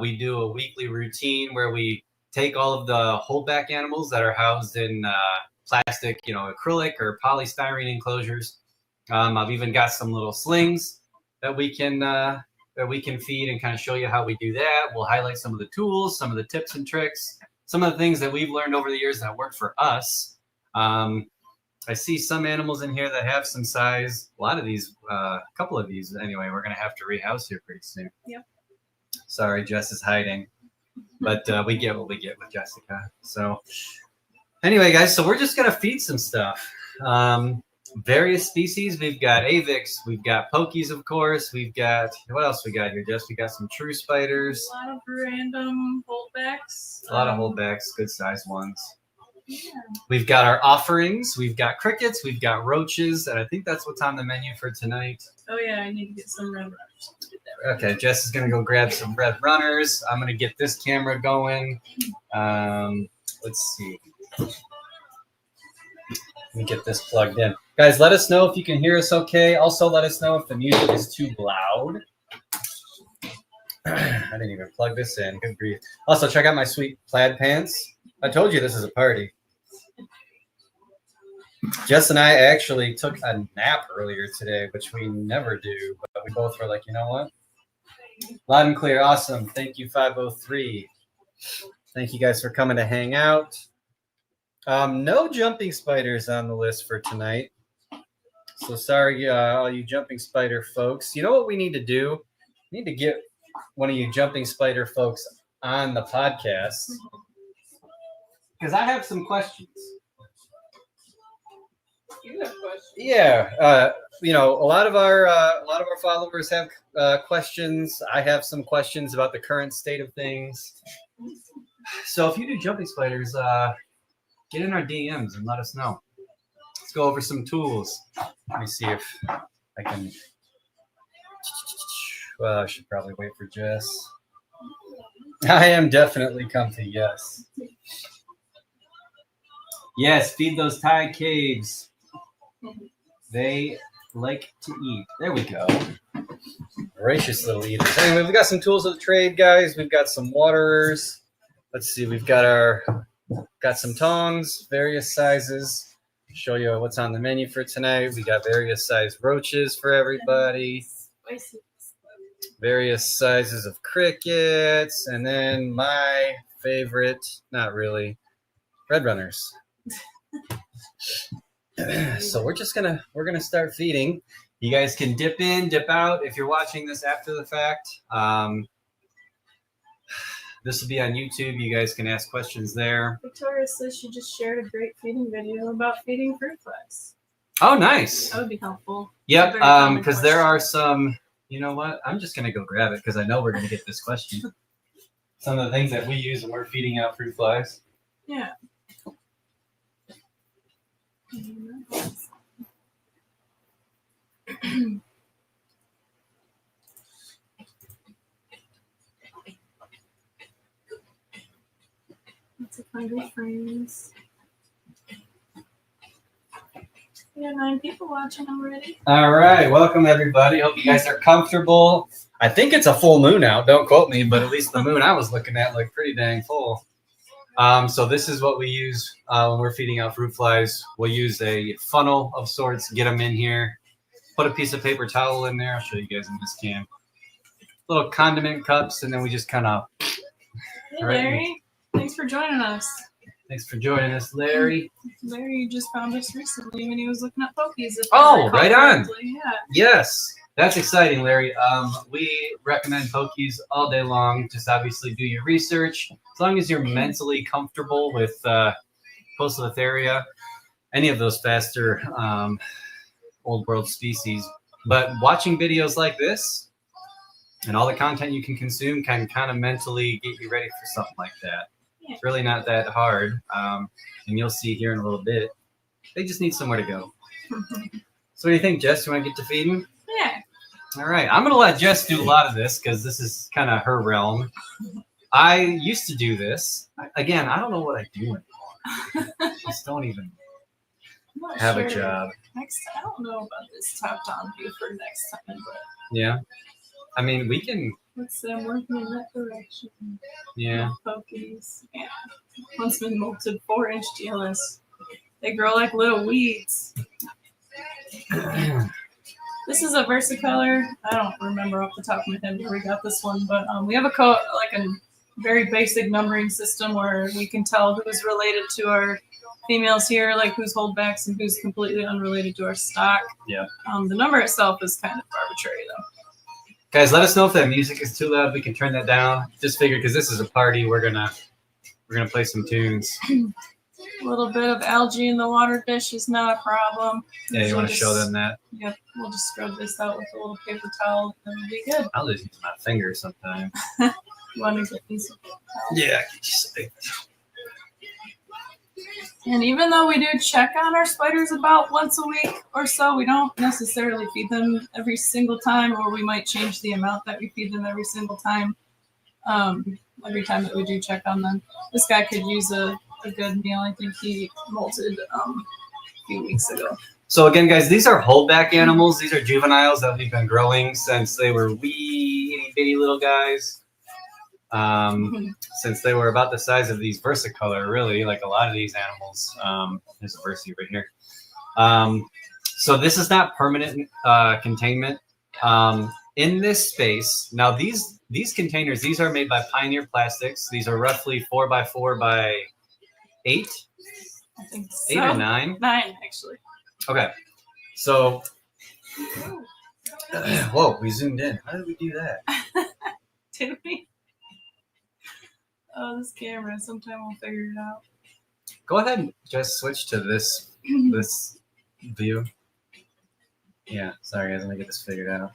We do a weekly routine where we take all of the holdback animals that are housed in plastic, acrylic or polystyrene enclosures. I've even got some little slings that we can feed and kind of show you how we do that. We'll highlight some of the tools, some of the tips and tricks, some of the things that we've learned over the years that work for us. I see some animals in here that have some size. A lot of these, a couple of these anyway, we're going to have to rehouse here pretty soon. Yep. Sorry, Jess is hiding, but we get what we get with Jessica. So anyway, guys, so we're just going to feed some stuff. Various species. We've got Avix, we've got Pokies, of course. We've got, what else we got here, Jess? We got some true spiders. A lot of random holdbacks. A lot of holdbacks, good sized ones. Yeah. We've got our offerings. We've got crickets. We've got roaches, and I think that's what's on the menu for tonight. Oh yeah, I need to get some red runners. Okay, Jess is gonna go grab some red runners. I'm gonna get this camera going. Let's see. Let me get this plugged in. Guys, let us know if you can hear us okay. Also, let us know if the music is too loud. I didn't even plug this in. Good grief. Also, check out my sweet plaid pants. I told you this is a party. Jess and I actually took a nap earlier today, which we never do, but we both were like, you know what? Loud and clear. Awesome. Thank you, 503. Thank you guys for coming to hang out. No jumping spiders on the list for tonight. So sorry, all you jumping spider folks. You know what we need to do? We need to get one of you jumping spider folks on the podcast. Because I have some questions. You have questions. Yeah, a lot of our followers have questions. I have some questions about the current state of things. So if you do jumping spiders, get in our DMs and let us know. Let's go over some tools. Let me see if I can. Well, I should probably wait for Jess. I am definitely comfy. Yes. Yes, feed those Thai caves. They like to eat. There we go. Gracious little eaters. Anyway, we've got some tools of the trade, guys. We've got some waterers. Let's see. We've got some tongs, various sizes. Show you what's on the menu for tonight. We got various size roaches for everybody. Various sizes of crickets, and then my favorite, not really, red runners. So we're gonna start feeding. You guys can dip in, dip out if you're watching this after the fact. This will be on YouTube. You guys can ask questions there. Victoria says she just shared a great feeding video about feeding fruit flies. Oh, nice. That would be helpful. Yep, because there are some. You know what? I'm just gonna go grab it because I know we're gonna get this question. Some of the things that we use when we're feeding out fruit flies. Yeah. Lots of hungry friends. We have 9 people watching already. All right, welcome everybody. Hope you guys are comfortable. I think it's a full moon out. Don't quote me, but at least the moon I was looking at looked pretty dang full. So this is what we use when we're feeding out fruit flies. We'll use a funnel of sorts, get them in here, put a piece of paper towel in there. I'll show you guys in this cam. Little condiment cups, and then we just kind of. Hey, Larry. Thanks for joining us. Thanks for joining us, Larry. Larry just found us recently when he was looking at Pokies. Oh, right on. Yeah. Yes. That's exciting, Larry. We recommend Pokies all day long. Just obviously do your research. As long as you're mentally comfortable with Poecilotheria, any of those faster old world species. But watching videos like this and all the content you can consume can kind of mentally get you ready for something like that. Yeah. It's really not that hard. And you'll see here in a little bit. They just need somewhere to go. So what do you think, Jess? You want to get to feeding? Yeah. All right. I'm going to let Jess do a lot of this because this is kind of her realm. I used to do this. Again, I don't know what I do anymore. Just don't even have a job. Next, I don't know about this top down view for next time, but yeah. I mean, we can Let's say I'm working in that direction. Yeah. Pokies. Yeah. Once been molted 4-inch GLS. They grow like little weeds. This is a versicolor. I don't remember off the top of my head where we got this one, but we have a very basic numbering system where we can tell who's related to our females here, like who's holdbacks and who's completely unrelated to our stock. Yeah. The number itself is kind of arbitrary, though. Guys, let us know if that music is too loud. We can turn that down. Just figured because this is a party, we're gonna play some tunes. A little bit of algae in the water dish is not a problem. Yeah, you want to show them that? Yep, we'll just scrub this out with a little paper towel and it'll be good. I'll just use my fingers sometimes. You want to get these? Yeah, get you some. And even though we do check on our spiders about once a week or so, we don't necessarily feed them every single time, or we might change the amount that we feed them every single time. Every time that we do check on them. This guy could use a good meal. I think he molted a few weeks ago. So again, guys, these are holdback animals. These are juveniles that we've been growing since they were wee itty bitty little guys. Since they were about the size of these versicolor, really, like a lot of these animals. There's a versi right here. So this is not permanent containment. In this space, now these containers, these are made by Pioneer Plastics. These are roughly 4x4 by 8. I think so. 8 or 9? 9, actually. Okay. So, whoa, we zoomed in. How did we do that? Did we? Oh, this camera. Sometime we'll figure it out. Go ahead and just switch to this view. Yeah, sorry guys, let me get this figured out.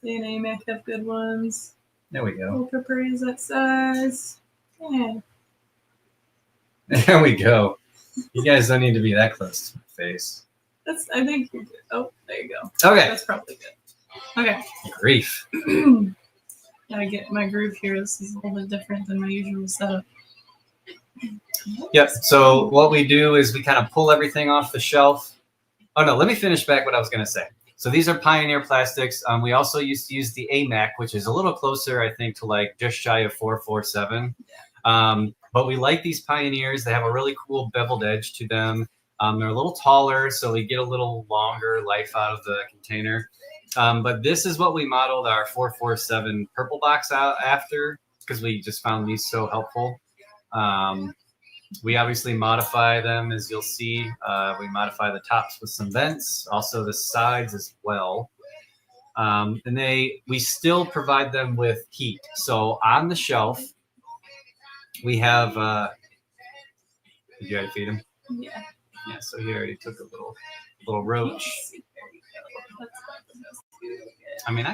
DNA Mac have good ones. There we go. Capri is that size. Yeah. There we go. You guys don't need to be that close to my face. I think you're good. Oh, there you go. Okay. That's probably good. Okay. Grief. Gotta get my groove here. This is a little bit different than my usual setup. Yep. So what we do is we kind of pull everything off the shelf. Oh no, let me finish back what I was gonna say. So these are Pioneer Plastics. We also used to use the AMAC, which is a little closer, I think, to like just shy of 447. But we like these Pioneers. They have a really cool beveled edge to them. They're a little taller, so we get a little longer life out of the container. But this is what we modeled our 447 purple box out after, because we just found these so helpful. We obviously modify them, as you'll see. We modify the tops with some vents, also the sides as well. And we still provide them with heat. So on the shelf, we have, did you already feed him? Yeah. Yeah, so he already took a little roach. I mean,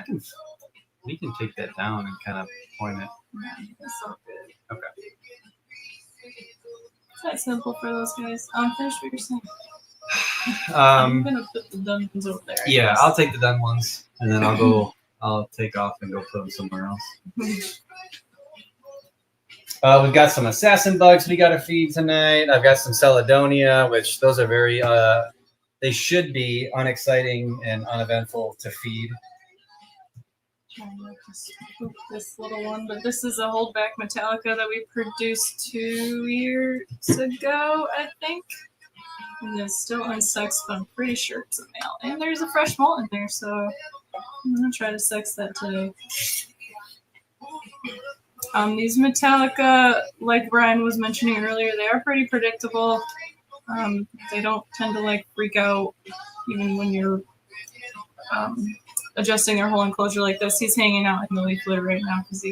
we can take that down and kind of point it. That's so good. Okay. It's that simple for those guys. Finish what you're saying. I'm gonna put the done ones over there. Yeah, I'll take the done ones, and then I'll take off and go put them somewhere else. We've got some assassin bugs we got to feed tonight. I've got some Celadonia, which those are very, they should be unexciting and uneventful to feed. Trying not to spook this little one, but this is a holdback Metallica that we produced 2 years ago, I think. And it's still unsexed, but I'm pretty sure it's a male. And there's a fresh molt in there, so I'm gonna try to sex that today. These Metallica, like Brian was mentioning earlier, they are pretty predictable. They don't tend to like freak out even when you're adjusting their whole enclosure like this. He's hanging out in the leaf litter right now because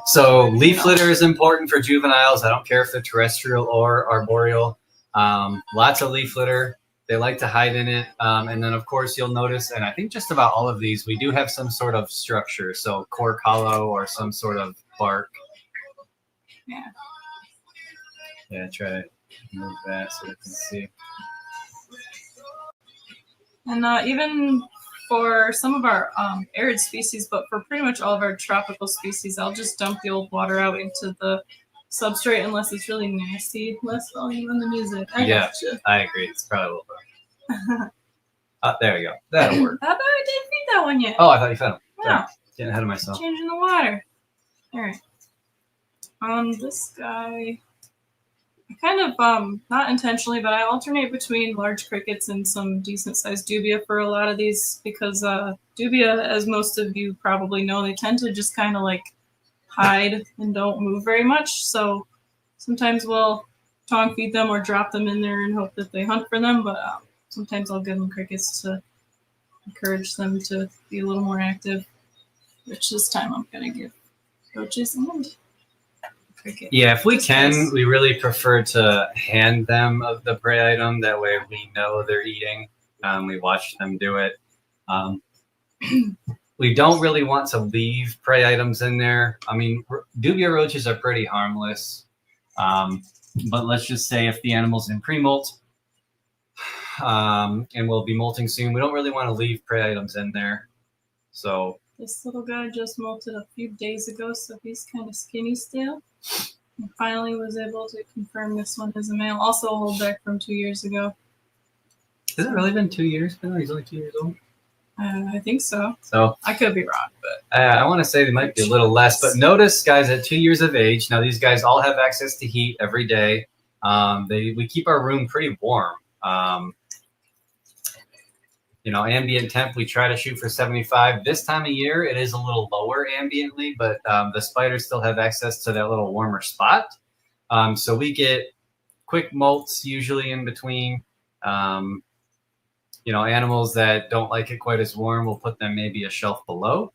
So leaf litter is important for juveniles. I don't care if they're terrestrial or arboreal. Lots of leaf litter. They like to hide in it. And then, of course, you'll notice, and I think just about all of these, we do have some sort of structure. So cork hollow or some sort of bark. Yeah. Yeah, try to move that so we can see. And even for some of our arid species, but for pretty much all of our tropical species, I'll just dump the old water out into the substrate unless it's really nasty. Less volume on the music. I agree. It's probably a little bit. There we go. That'll work. How about I didn't feed that one yet? Oh, I thought you fed him. Yeah. Getting ahead of myself. Changing the water. All right. This guy, I kind of, not intentionally, but I alternate between large crickets and some decent sized dubia for a lot of these because dubia, as most of you probably know, they tend to just kind of like hide and don't move very much. So sometimes we'll tongue feed them or drop them in there and hope that they hunt for them. But sometimes I'll give them crickets to encourage them to be a little more active, which this time I'm going to give roaches and cricket. Yeah, if we Just can, nice. we really prefer to hand them of the prey item. That way we know they're eating. We watch them do it. We don't really want to leave prey items in there. I mean, dubia roaches are pretty harmless. But let's just say if the animal's in pre-molt and will be molting soon, we don't really want to leave prey items in there. So this little guy just molted a few days ago, so he's kind of skinny still. And finally was able to confirm this one is a male. Also a holdback from 2 years ago. has it really been 2 years? No, he's only 2 years old. I think so. So I could be wrong, but I want to say they might be a little less. But notice, guys, at 2 years of age, now these guys all have access to heat every day. We keep our room pretty warm. Ambient temp, we try to shoot for 75. This time of year, it is a little lower ambiently, but the spiders still have access to that little warmer spot. So we get quick molts usually in between. Animals that don't like it quite as warm, we'll put them maybe a shelf below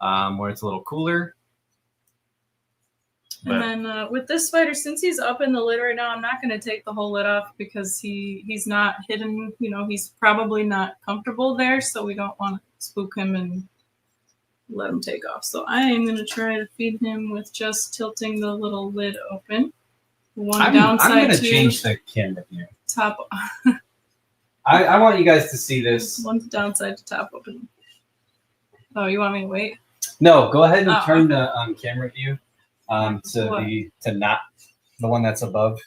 where it's a little cooler. And then with this spider, since he's up in the lid right now, I'm not going to take the whole lid off because he's not hidden. He's probably not comfortable there, so we don't want to spook him and let him take off. So I am going to try to feed him with just tilting the little lid open. I'm going to change the camera here. Top. I want you guys to see this. One downside to top open. Oh, you want me to wait? No, go ahead and turn the camera view. To not the one that's above.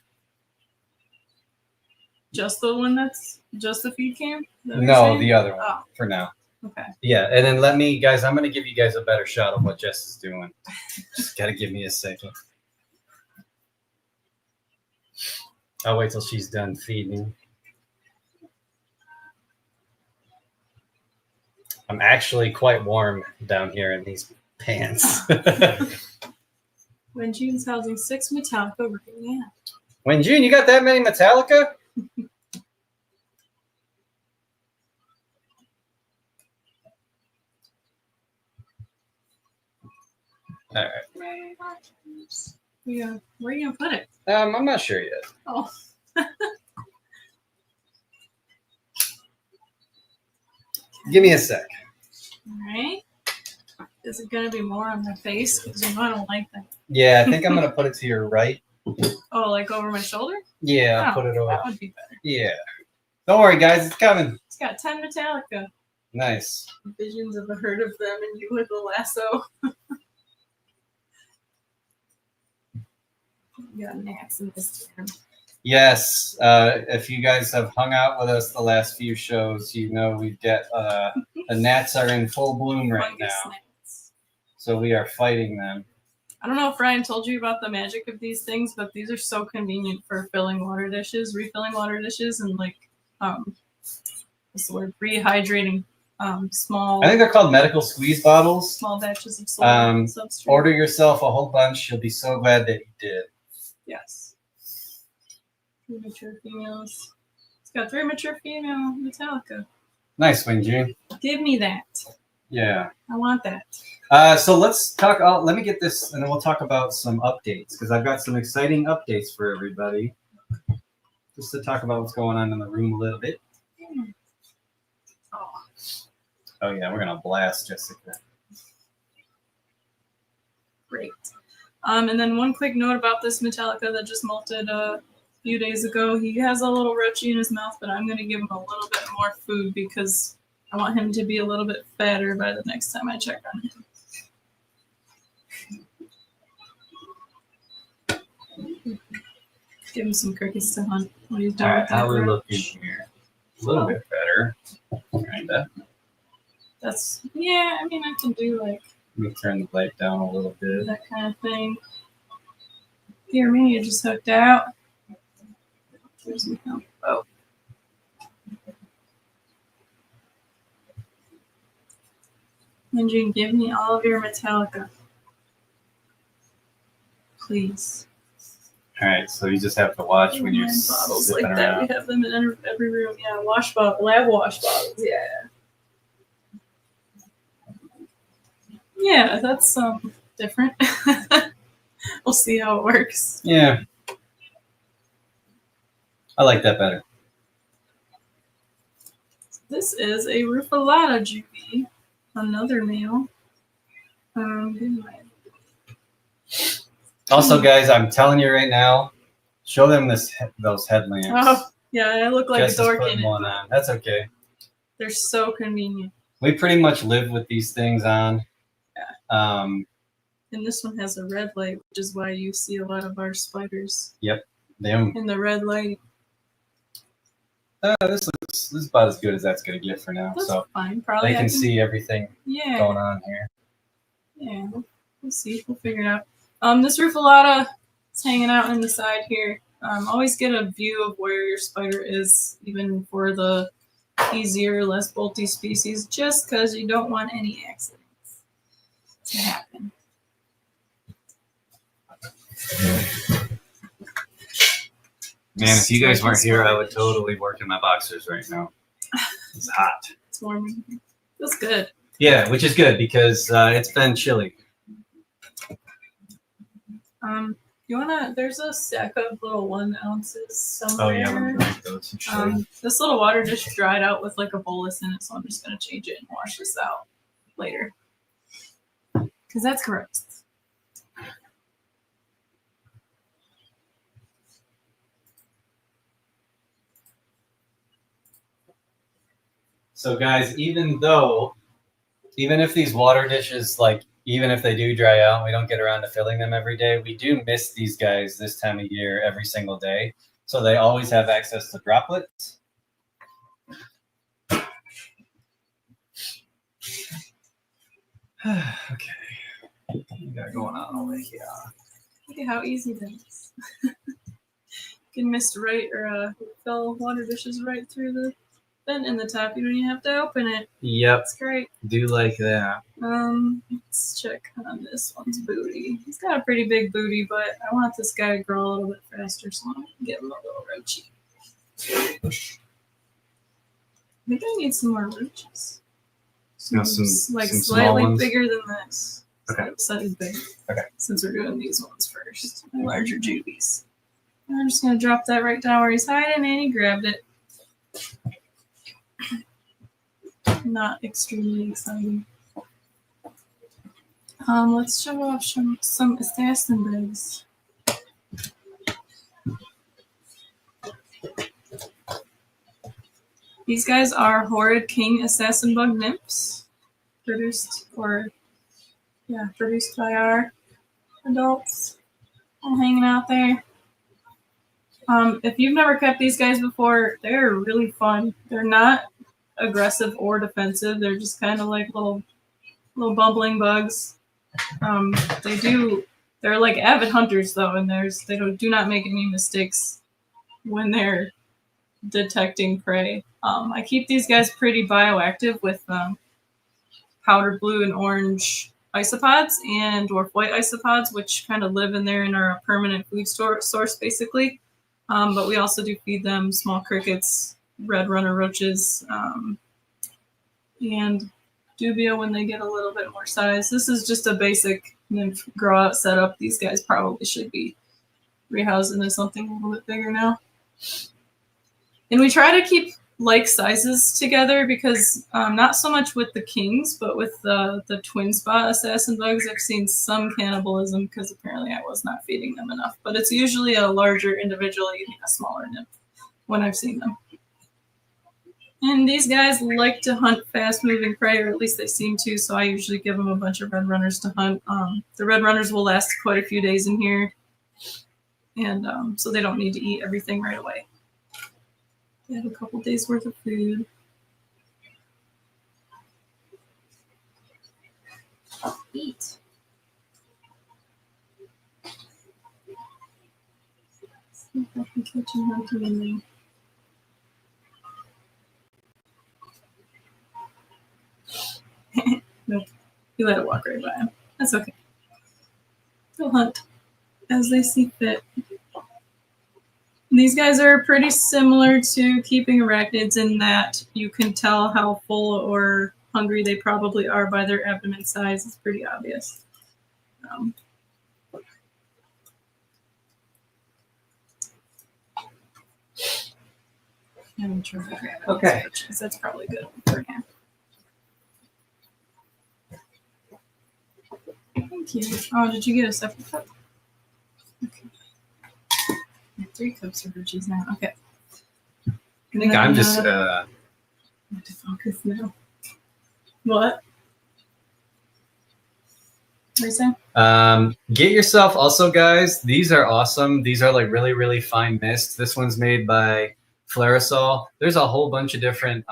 Just the one that's just the feed cam? No, the other one for now. Okay. Yeah, and then I'm going to give you guys a better shot of what Jess is doing. Just got to give me a second. I'll wait till she's done feeding. I'm actually quite warm down here in these pants. When June's housing 6 Metallica, we're getting out. When June, you got that many Metallica? All right. Yeah, where are you gonna put it? I'm not sure yet. Oh. Give me a sec. All right. Is it gonna be more on my face? Because I don't like that. Yeah, I think I'm gonna put it to your right. Oh, like over my shoulder? Yeah, I'll put it over. That would be better. Yeah. Don't worry, guys. It's coming. It's got 10 Metallica. Nice. Visions of a herd of them and you with the lasso. You got gnats in this room. Yes. If you guys have hung out with us the last few shows, you know we've got the gnats are in full bloom right now. Gnats. So we are fighting them. I don't know if Ryan told you about the magic of these things, but these are so convenient for filling water dishes, refilling water dishes, and what's the word? Rehydrating small. I think they're called medical squeeze bottles. Small batches of soil substrate. Order yourself a whole bunch. You'll be so glad that you did. Yes. 3 mature females. It's got 3 mature female Metallica. Nice one, June. Give me that. Yeah. I want that. So let's talk. Let me get this, and then we'll talk about some updates because I've got some exciting updates for everybody. Just to talk about what's going on in the room a little bit. Oh yeah, we're gonna blast Jessica. Great. And then one quick note about this Metallica that just molted a few days ago. He has a little roachy in his mouth, but I'm gonna give him a little bit more food because I want him to be a little bit fatter by the next time I check on him. Give him some crickets to hunt when he's done. All right, with that how are we roach. looking here? A little bit better, kinda. That's, yeah, I mean, I can do like Let me turn the light down a little bit. that kind of thing. Here, me, you just hooked out. There's my help. Oh. And you can give me all of your Metallica. Please. All right, so you just have to watch when you're bottles zipping like that. around. We have them in every room. Yeah, wash bottle, lab wash bottles. Yeah. Yeah, that's different. We'll see how it works. Yeah, I like that better. This is a Rufalata Juvie, another male. Also, guys, I'm telling you right now, show them those headlamps. Oh, yeah, I look like Jess a is dork putting in one it. on. That's okay. They're so convenient. We pretty much live with these things on. Yeah. And this one has a red light, which is why you see a lot of our spiders. Yep. Them. In the red light. This is about as good as that's gonna get for now. That's so fine. Probably they can see everything going on here. Yeah, we'll see. We'll figure it out. This Rufalata is hanging out in the side here. Always get a view of where your spider is, even for the easier, less bolty species, just because you don't want any accidents to happen. Man, if you guys weren't here, I would totally work in my boxers right now. It's hot. It's warm. Feels good. Yeah, which is good because it's been chilly. You wanna? There's a stack of little 1 ounces somewhere. Oh yeah, let me grab those and show you. This little water dish dried out with like a bolus in it, so I'm just gonna change it and wash this out later. Because that's gross. So guys, even if these water dishes, like even if they do dry out, we don't get around to filling them every day, we do miss these guys this time of year every single day. So they always have access to droplets. Okay. What we got going on over here? Look at how easy that is. You can mist right or fill water dishes right through the vent in the top. You don't even have to open it. Yep. It's great. Do like that. Let's check on this one's booty. He's got a pretty big booty, but I want this guy to grow a little bit faster, so I'm gonna give him a little roachy. I think I need some more roaches. Some Slightly bigger than this. Okay. Slightly bigger. Okay. Since we're doing these ones first, my larger Juvies. I'm just gonna drop that right down where he's hiding, and he grabbed it. Not extremely exciting. Let's show off some assassin bugs. These guys are horrid king assassin bug nymphs, produced by our adults, all hanging out there. If you've never kept these guys before, they're really fun. They're not aggressive or defensive. They're just kind of like little bumbling bugs. They're like avid hunters though, and they do not make any mistakes when they're detecting prey. I keep these guys pretty bioactive with powdered blue and orange isopods and dwarf white isopods, which kind of live in there and are a permanent food source basically. But we also do feed them small crickets, red runner roaches, and dubia when they get a little bit more size. This is just a basic nymph grow out setup. These guys probably should be rehoused into something a little bit bigger now. And we try to keep like sizes together because not so much with the kings, but with the twin spot assassin bugs, I've seen some cannibalism because apparently I was not feeding them enough. But it's usually a larger individual eating a smaller nymph when I've seen them. And these guys like to hunt fast-moving prey, or at least they seem to, so I usually give them a bunch of red runners to hunt. The red runners will last quite a few days in here, and so they don't need to eat everything right away. They have a couple days worth of food. hunting. Nope. You let it walk right by him. That's okay. They'll hunt as they see fit. These guys are pretty similar to keeping arachnids in that you can tell how full or hungry they probably are by their abdomen size. It's pretty obvious. I'm trying to grab it. Okay. Because that's probably good for him. Thank you. Oh, did you get a separate cup? Okay. 3 cups of Hershey's now. Okay. I think I'm just. I have to focus now. What? What are you saying? Get yourself also, guys. These are awesome. These are like really, really fine mists. This one's made by Flarisol. There's a whole bunch of different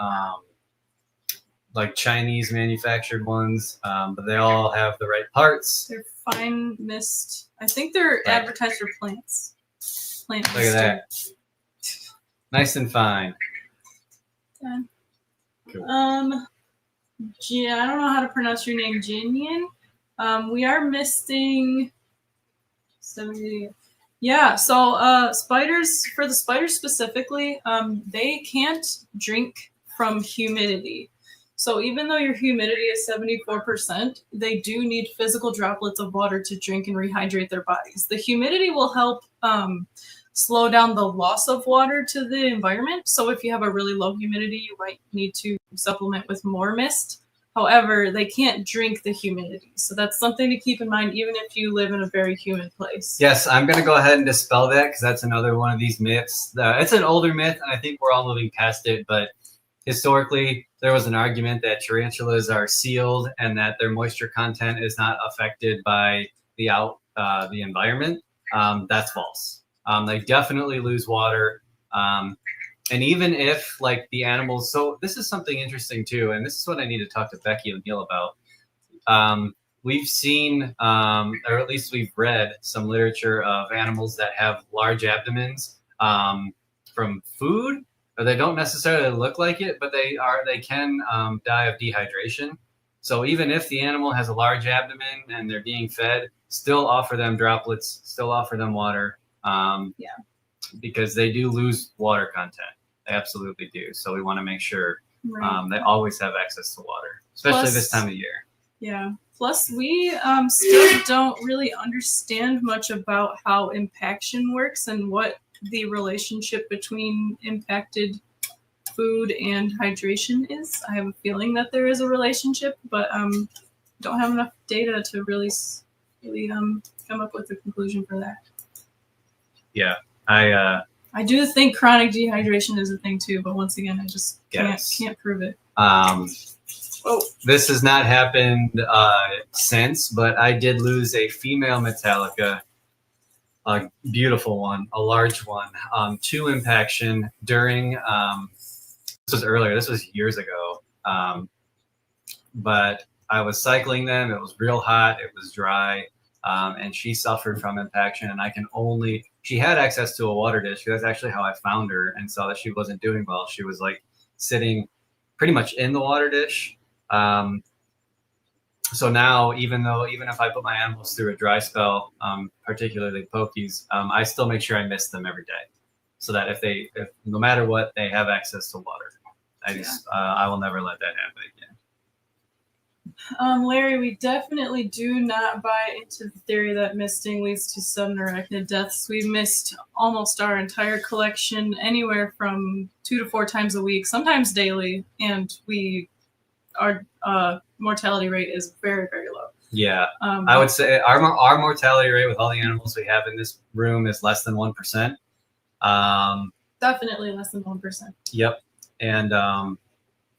like Chinese manufactured ones, but they all have the right parts. They're fine mist. I think they're advertised for plants. Plant Look at that. Nice and fine. Okay. Cool. Yeah, I don't know how to pronounce your name, Jinian. We are misting 70. Yeah, so spiders, for the spiders specifically, they can't drink from humidity. So even though your humidity is 74%, they do need physical droplets of water to drink and rehydrate their bodies. The humidity will help slow down the loss of water to the environment. So if you have a really low humidity, you might need to supplement with more mist. However, they can't drink the humidity. So that's something to keep in mind, even if you live in a very humid place. Yes, I'm going to go ahead and dispel that because that's another one of these myths. It's an older myth, and I think we're all moving past it. But historically, there was an argument that tarantulas are sealed and that their moisture content is not affected by the environment. That's false. They definitely lose water. And even if like the animals, so this is something interesting too, and this is what I need to talk to Becky O'Neill about. We've seen, or at least we've read some literature of animals that have large abdomens from food, or they don't necessarily look like it, but they can die of dehydration. So even if the animal has a large abdomen and they're being fed, still offer them droplets, still offer them water. Yeah. Because they do lose water content. They absolutely do. So we want to make sure they always have access to water, especially this time of year. Yeah. Plus, we still don't really understand much about how impaction works and what the relationship between impacted food and hydration is. I have a feeling that there is a relationship, but don't have enough data to really come up with a conclusion for that. Yeah. I do think chronic dehydration is a thing too, but once again, I just can't prove it. This has not happened since, but I did lose a female Metallica, a beautiful one, a large one, to impaction during, this was earlier, this was years ago, but I was cycling them, it was real hot, it was dry, and she suffered from impaction, and she had access to a water dish. That's actually how I found her and saw that she wasn't doing well. She was like sitting pretty much in the water dish. So now, even if I put my animals through a dry spell, particularly pokies, I still make sure I mist them every day, so that if no matter what, they have access to water. I will never let that happen again. Larry, we definitely do not buy into the theory that misting leads to sudden arachnid deaths. We mist almost our entire collection anywhere from 2 to 4 times a week, sometimes daily, and our mortality rate is very, very low. Yeah, I would say our mortality rate with all the animals we have in this room is less than 1%. Definitely less than 1%. Yep, and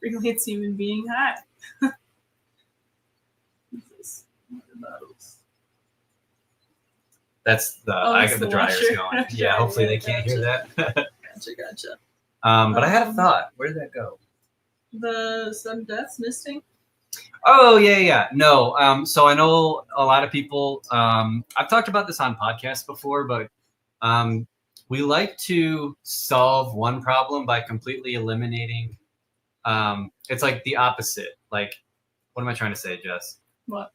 really, it's human being high. That's I got the dryers washer. going. Yeah, hopefully they can't hear that. Gotcha. But I had a thought. Where did that go? The sudden deaths misting? Oh, yeah. No, so I know a lot of people, I've talked about this on podcasts before, but We like to solve one problem by completely eliminating. It's like the opposite. Like, what am I trying to say, Jess? What?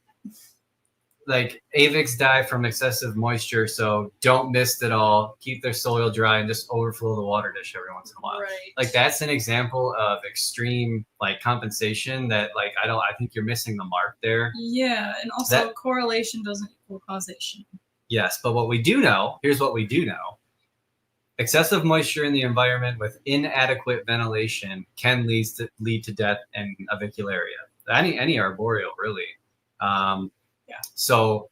Like avics die from excessive moisture, so don't mist at all. Keep their soil dry and just overflow the water dish every once in a while. Right. Like that's an example of extreme like compensation that like I think you're missing the mark there. Yeah, and also correlation doesn't equal causation. Yes, but what we do know, here's what we do know. Excessive moisture in the environment with inadequate ventilation can lead to death and avicularia. Any arboreal, really. Yeah. So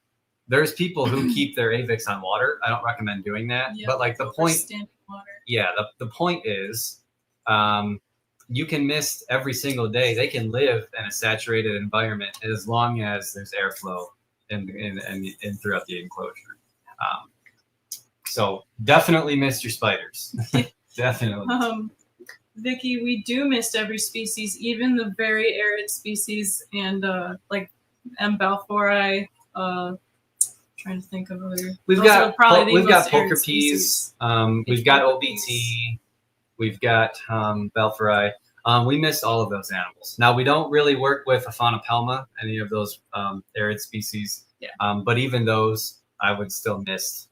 there's people who keep their avics on water. I don't recommend doing that. Yeah, but like the point, water. Yeah, the point is, you can mist every single day. They can live in a saturated environment as long as there's airflow in throughout the enclosure. So definitely mist your spiders. Definitely. Vicky, we do mist every species, even the very arid species, and like M. balfouri. Trying to think of other. We've got poker peas. We've got OBT. We've got balfouri. We mist all of those animals. Now we don't really work with Aphanopelma, any of those arid species. Yeah. But even those, I would still mist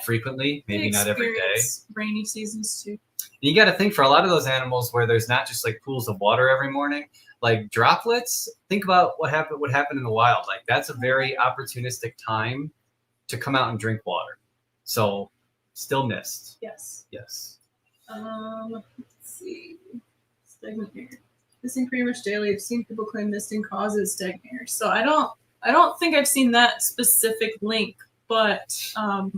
frequently. Maybe not every day. Rainy seasons too. You got to think for a lot of those animals where there's not just like pools of water every morning, like droplets. Think about what happened in the wild. Like that's a very opportunistic time to come out and drink water. So still mist. Yes. Yes. Let's see. Stagnant air. Misting pretty much daily. I've seen people claim misting causes stagnant air. So I don't think I've seen that specific link, but a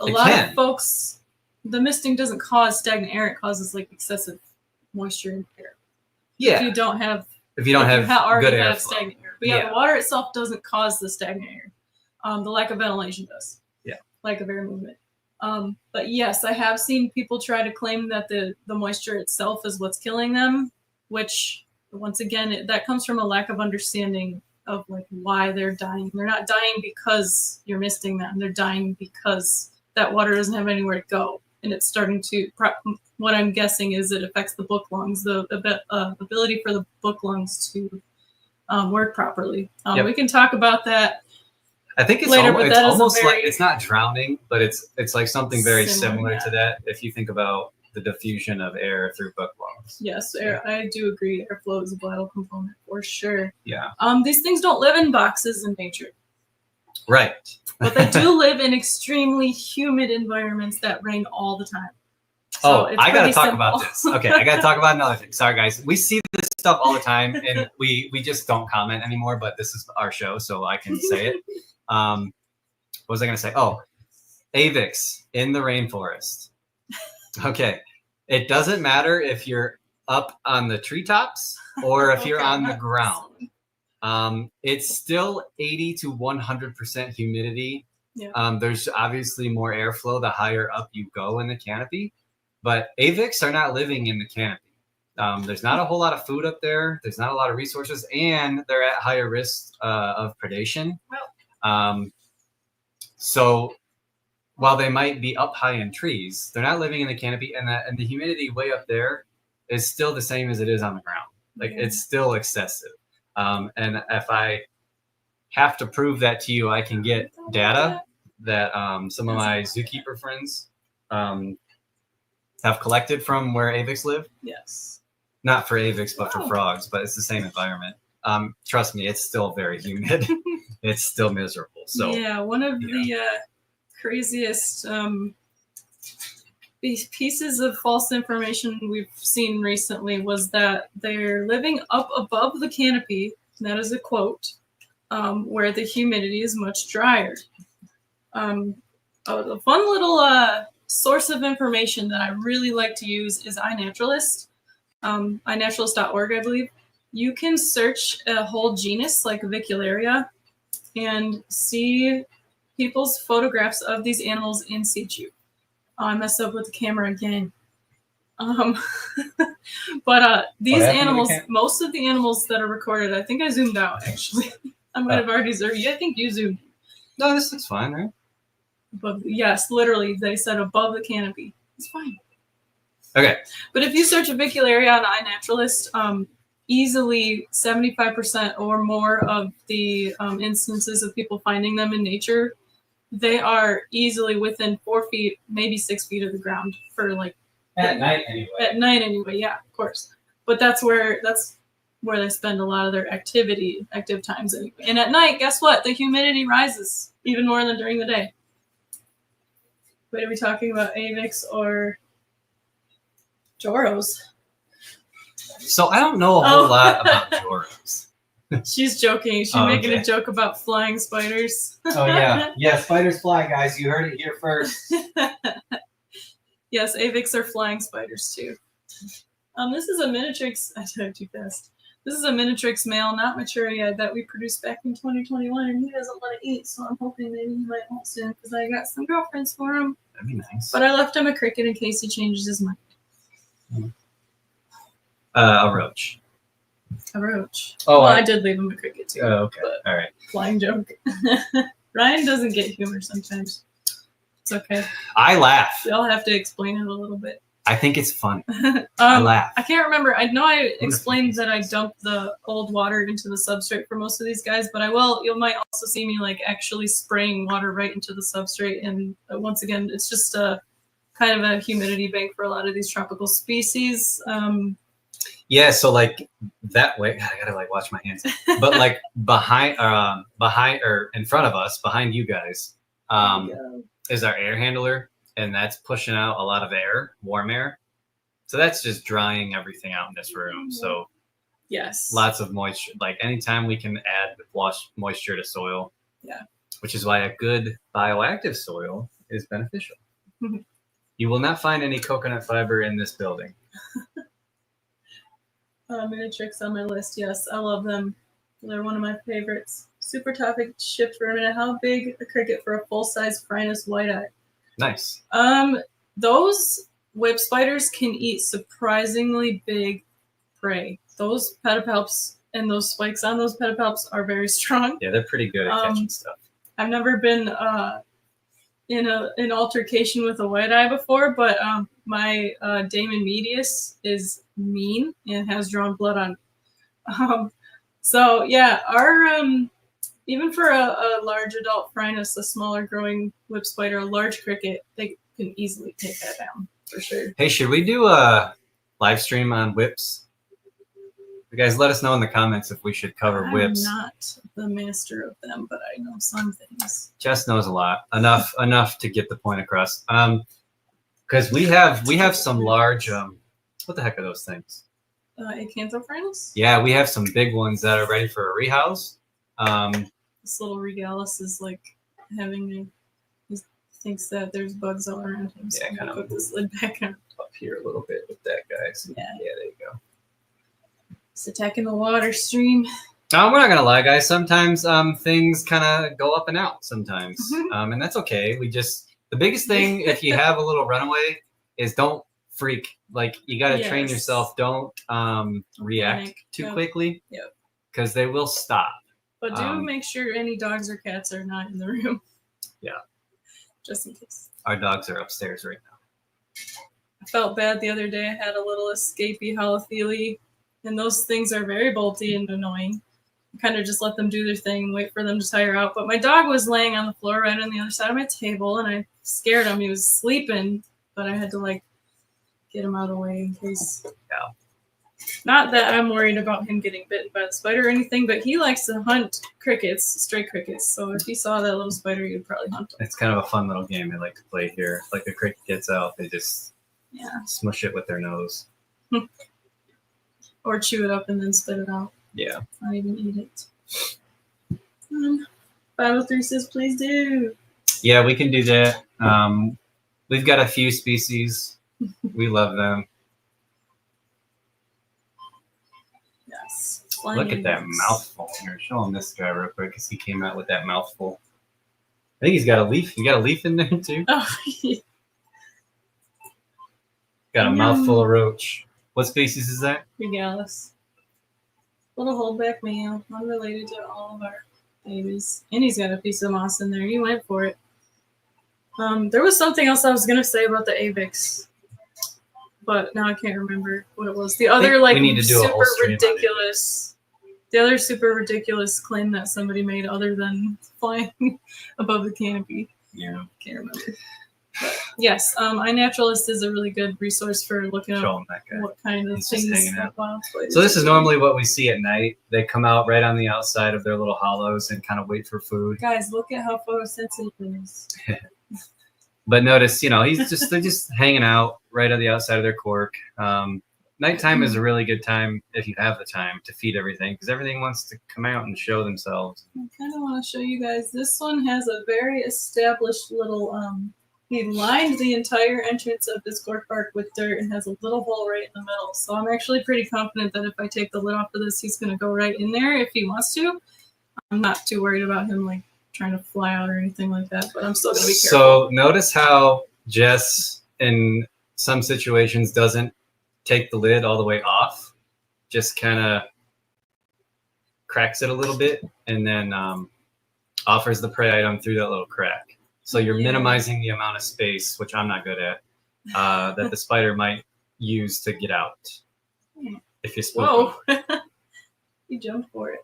lot of folks. The misting doesn't cause stagnant air; it causes like excessive moisture in the air. Yeah. If you don't have good air stagnant air, but the water itself doesn't cause the stagnant air. The lack of ventilation does. Yeah. Lack of air movement. But yes, I have seen people try to claim that the moisture itself is what's killing them, which once again that comes from a lack of understanding of like why they're dying. They're not dying because you're misting them. They're dying because that water doesn't have anywhere to go. And it's starting to, what I'm guessing is it affects the book lungs, the ability for the book lungs to work properly. We can talk about that. I think it's later, it's almost like it's not drowning, but it's like something very similar to that. If you think about the diffusion of air through book lungs. Yes, I do agree. Airflow is a vital component for sure. Yeah. These things don't live in boxes in nature. Right. But they do live in extremely humid environments that rain all the time. So I got to talk about this. Okay, I got to talk about another thing. Sorry, guys. We see this stuff all the time, and we just don't comment anymore, but this is our show, so I can say it. What was I going to say? Oh, avics in the rainforest. Okay. It doesn't matter if you're up on the treetops or if you're on the ground. It's still 80 to 100% humidity. Yeah. There's obviously more airflow the higher up you go in the canopy, but avics are not living in the canopy. There's not a whole lot of food up there. There's not a lot of resources, and they're at higher risk of predation. So while they might be up high in trees, they're not living in the canopy, and the humidity way up there is still the same as it is on the ground. Like it's still excessive. And if I have to prove that to you, I can get data that some of my zookeeper friends have collected from where avics live. Yes. Not for avics, but for frogs, but it's the same environment. Trust me, it's still very humid. It's still miserable. So yeah, one of the craziest pieces of false information we've seen recently was that they're living up above the canopy, and that is a quote, where the humidity is much drier. A fun little source of information that I really like to use is iNaturalist, iNaturalist.org, I believe. You can search a whole genus like Avicularia and see people's photographs of these animals in situ. I messed up with the camera again. But these animals, most of the animals that are recorded, I think I zoomed out actually. I might have already zoomed. I think you zoomed. No, this looks fine, right? Yes, literally, they said above the canopy. It's fine. Okay. But if you search avicularia on iNaturalist, easily 75% or more of the instances of people finding them in nature, they are easily within 4 feet, maybe 6 feet of the ground for like At night anyway. At night anyway, yeah, of course. But that's where they spend a lot of their active times anyway. And at night, guess what? The humidity rises even more than during the day. Wait, are we talking about Avix or Joros? So I don't know a whole lot about Joros. She's joking. She's making a joke about flying spiders. Oh yeah. Yeah, spiders fly, guys. You heard it here first. Yes, Avix are flying spiders too. This is a Minitrix. I talked too fast. This is a Minitrix male, not mature yet, that we produced back in 2021, and he doesn't want to eat, so I'm hoping maybe he might want soon because I got some girlfriends for him. That'd be nice. But I left him a cricket in case he changes his mind. A roach. A roach. Oh, well, I did leave him a cricket too. Oh, okay. All right. Flying joke. Ryan doesn't get humor sometimes. It's okay. I laugh. Y'all have to explain it a little bit. I think it's funny. I laugh. I can't remember. I know I explained that I dumped the old water into the substrate for most of these guys, but you might also see me like actually spraying water right into the substrate. And once again, it's just a kind of a humidity bank for a lot of these tropical species. Yeah, so like that way, God, I gotta like watch my hands. But like behind or in front of us, behind you guys, is our air handler, and that's pushing out a lot of air, warm air. So that's just drying everything out in this room. So yes, lots of moisture. Like anytime we can add moisture to soil, yeah, which is why a good bioactive soil is beneficial. You will not find any coconut fiber in this building. Minitrix on my list. Yes, I love them. They're one of my favorites. Super topic shift for a minute. How big a cricket for a full-size Phrynis white-eye? Nice. Those whip spiders can eat surprisingly big prey. Those pedipalps and those spikes on those pedipalps are very strong. Yeah, they're pretty good at catching stuff. I've never been in an altercation with a white-eye before, but my Damon medius is mean and has drawn blood on. So yeah, our even for a large adult Phrynis, a smaller growing whip spider, a large cricket, they can easily take that down for sure. Hey, should we do a live stream on whips? You guys let us know in the comments if we should cover whips. I'm not the master of them, but I know some things. Jess knows a lot, enough to get the point across. Because we have some large what the heck are those things? Acanthophrynus? Yeah, we have some big ones that are ready for a rehouse. This little regalis is like he thinks that there's bugs all around him. So yeah, kind of put this lid back on. Up here a little bit with that, guys. Yeah, there you go. It's attacking the water stream. We're not gonna lie, guys. Sometimes things kind of go up and out. Sometimes, and that's okay. The biggest thing if you have a little runaway is don't freak. Like you got to train yourself. Don't react too quickly. Yep. Because they will stop. But do make sure any dogs or cats are not in the room. Yeah. Just in case. Our dogs are upstairs right now. I felt bad the other day. I had a little escapee holothele, and those things are very bolty and annoying. I kind of just let them do their thing, wait for them to tire out. But my dog was laying on the floor right on the other side of my table, and I scared him. He was sleeping, but I had to like get him out of the way in case. Yeah. Not that I'm worried about him getting bitten by the spider or anything, but he likes to hunt crickets, stray crickets. So if he saw that little spider, he'd probably hunt him. It's kind of a fun little game I like to play here. Like a cricket gets out, they just smush it with their nose. Or chew it up and then spit it out. Yeah. Not even eat it. 503 says, please do. Yeah, we can do that. We've got a few species. We love them. Yes. Look at that mouthful. Here, show him this guy real quick because he came out with that mouthful. I think he's got a leaf. You got a leaf in there too? Oh, yeah. Got a mouthful of roach. What species is that? Regalis. Little holdback male, unrelated to all of our babies. And he's got a piece of moss in there. He went for it. There was something else I was gonna say about the Avix, but now I can't remember what it was. The other like we need to do a whole super stream on ridiculous, the other super ridiculous claim that somebody made other than flying above the canopy. Yeah, Can't remember. But yes, iNaturalist is a really good resource for looking up what kind of He's just things hanging out. wild spiders. So this is normally what we see at night. They come out right on the outside of their little hollows and kind of wait for food. Guys, look at how photosensitive it is. But notice, they're just hanging out right on the outside of their cork. Nighttime is a really good time if you have the time to feed everything because everything wants to come out and show themselves. I kind of want to show you guys. This one has a very established little. He lined the entire entrance of this cork bark with dirt and has a little hole right in the middle. So I'm actually pretty confident that if I take the lid off of this, he's going to go right in there if he wants to. I'm not too worried about him like trying to fly out or anything like that, but I'm still going to be careful. So notice how Jess in some situations doesn't take the lid all the way off, just kind of cracks it a little bit and then offers the prey item through that little crack. So you're minimizing the amount of space, which I'm not good at, that the spider might use to get out. If you spook him. He jumped for it.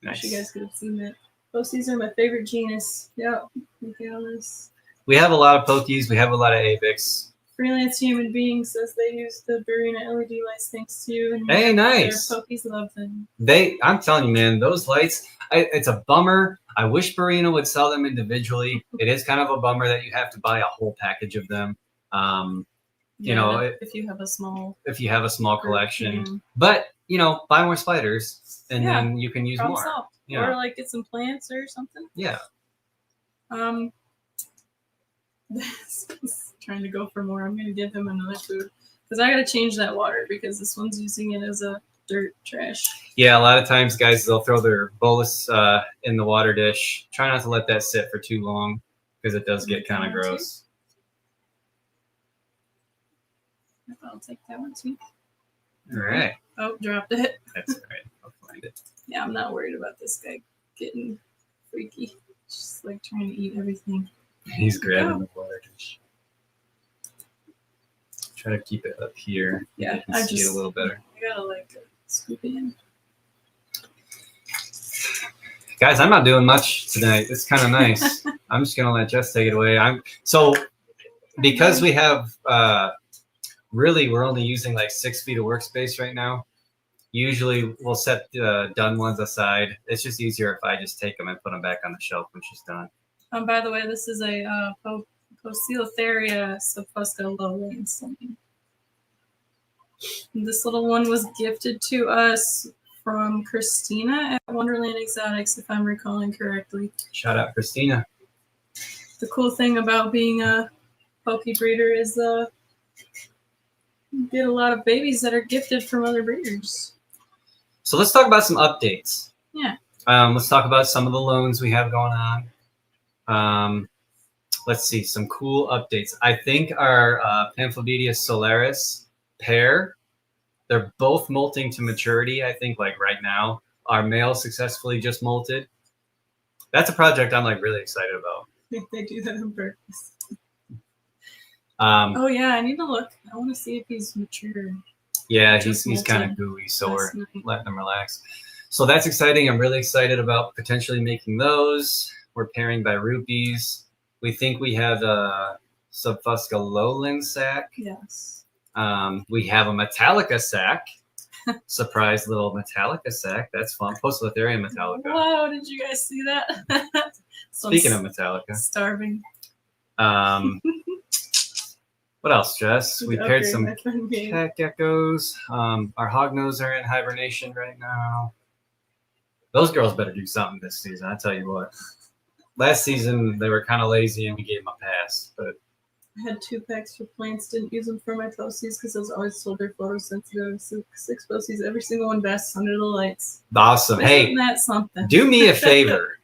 Nice. I wish you guys could have seen that. Posties are my favorite genus. Yeah, look at all this. We have a lot of pokies. We have a lot of Avix. Freelance Human Being says they use the Barina LED lights thanks to you. And hey, nice. Their pokies love them. I'm telling you, man, those lights, it's a bummer. I wish Barina would sell them individually. It is kind of a bummer that you have to buy a whole package of them. If you have a small collection. Yeah. But, buy more spiders and then you can use more. Or like get some plants or something. Yeah. Trying to go for more. I'm gonna give him another food because I gotta change that water because this one's using it as a dirt trash. Yeah, a lot of times guys they'll throw their bolus in the water dish. Try not to let that sit for too long because it does get kind of gross. I'll take that one too. All right. Oh, dropped it. That's all right. I'll find it. Yeah, I'm not worried about this guy getting freaky. Just like trying to eat everything. He's grabbing the water dish. Try to keep it up here. Yeah, you can see it a little better. I gotta scoop it in. Guys, I'm not doing much tonight. It's kind of nice. I'm just gonna let Jess take it away. Because we have we're only using like 6 feet of workspace right now. Usually we'll set the done ones aside. It's just easier if I just take them and put them back on the shelf when she's done. By the way, this is a Poecilotheria subfusca lowlands. This little one was gifted to us from Christina at Wonderland Exotics, if I'm recalling correctly. Shout out Christina. The cool thing about being a poke breeder is you get a lot of babies that are gifted from other breeders. So let's talk about some updates. Yeah. Let's talk about some of the loans we have going on. Let's see, some cool updates. I think our Pamphilodius solaris pair, they're both molting to maturity, I think, like right now. Our male successfully just molted. That's a project I'm like really excited about. I think they do that on purpose. Oh yeah, I need to look. I want to see if he's mature. Yeah, he's kind of gooey, so we're letting him relax. So that's exciting. I'm really excited about potentially making those. We're pairing by rupees. We think we have a Subfusca lowland sac. Yes. We have a Metallica sac. Surprise little Metallica sac. That's fun. Poecilotheria Metallica. Wow, did you guys see that? Speaking of Metallica. Starving. What else, Jess? We paired some cat geckos. Our hognose are in hibernation right now. Those girls better do something this season, I tell you what. Last season, they were kind of lazy and we gave them a pass. But I had 2 packs for plants, didn't use them for my posties because I was always told they're photosensitive. 6 posties, every single one basks under the lights. Awesome. Hey, isn't that something? Do me a favor.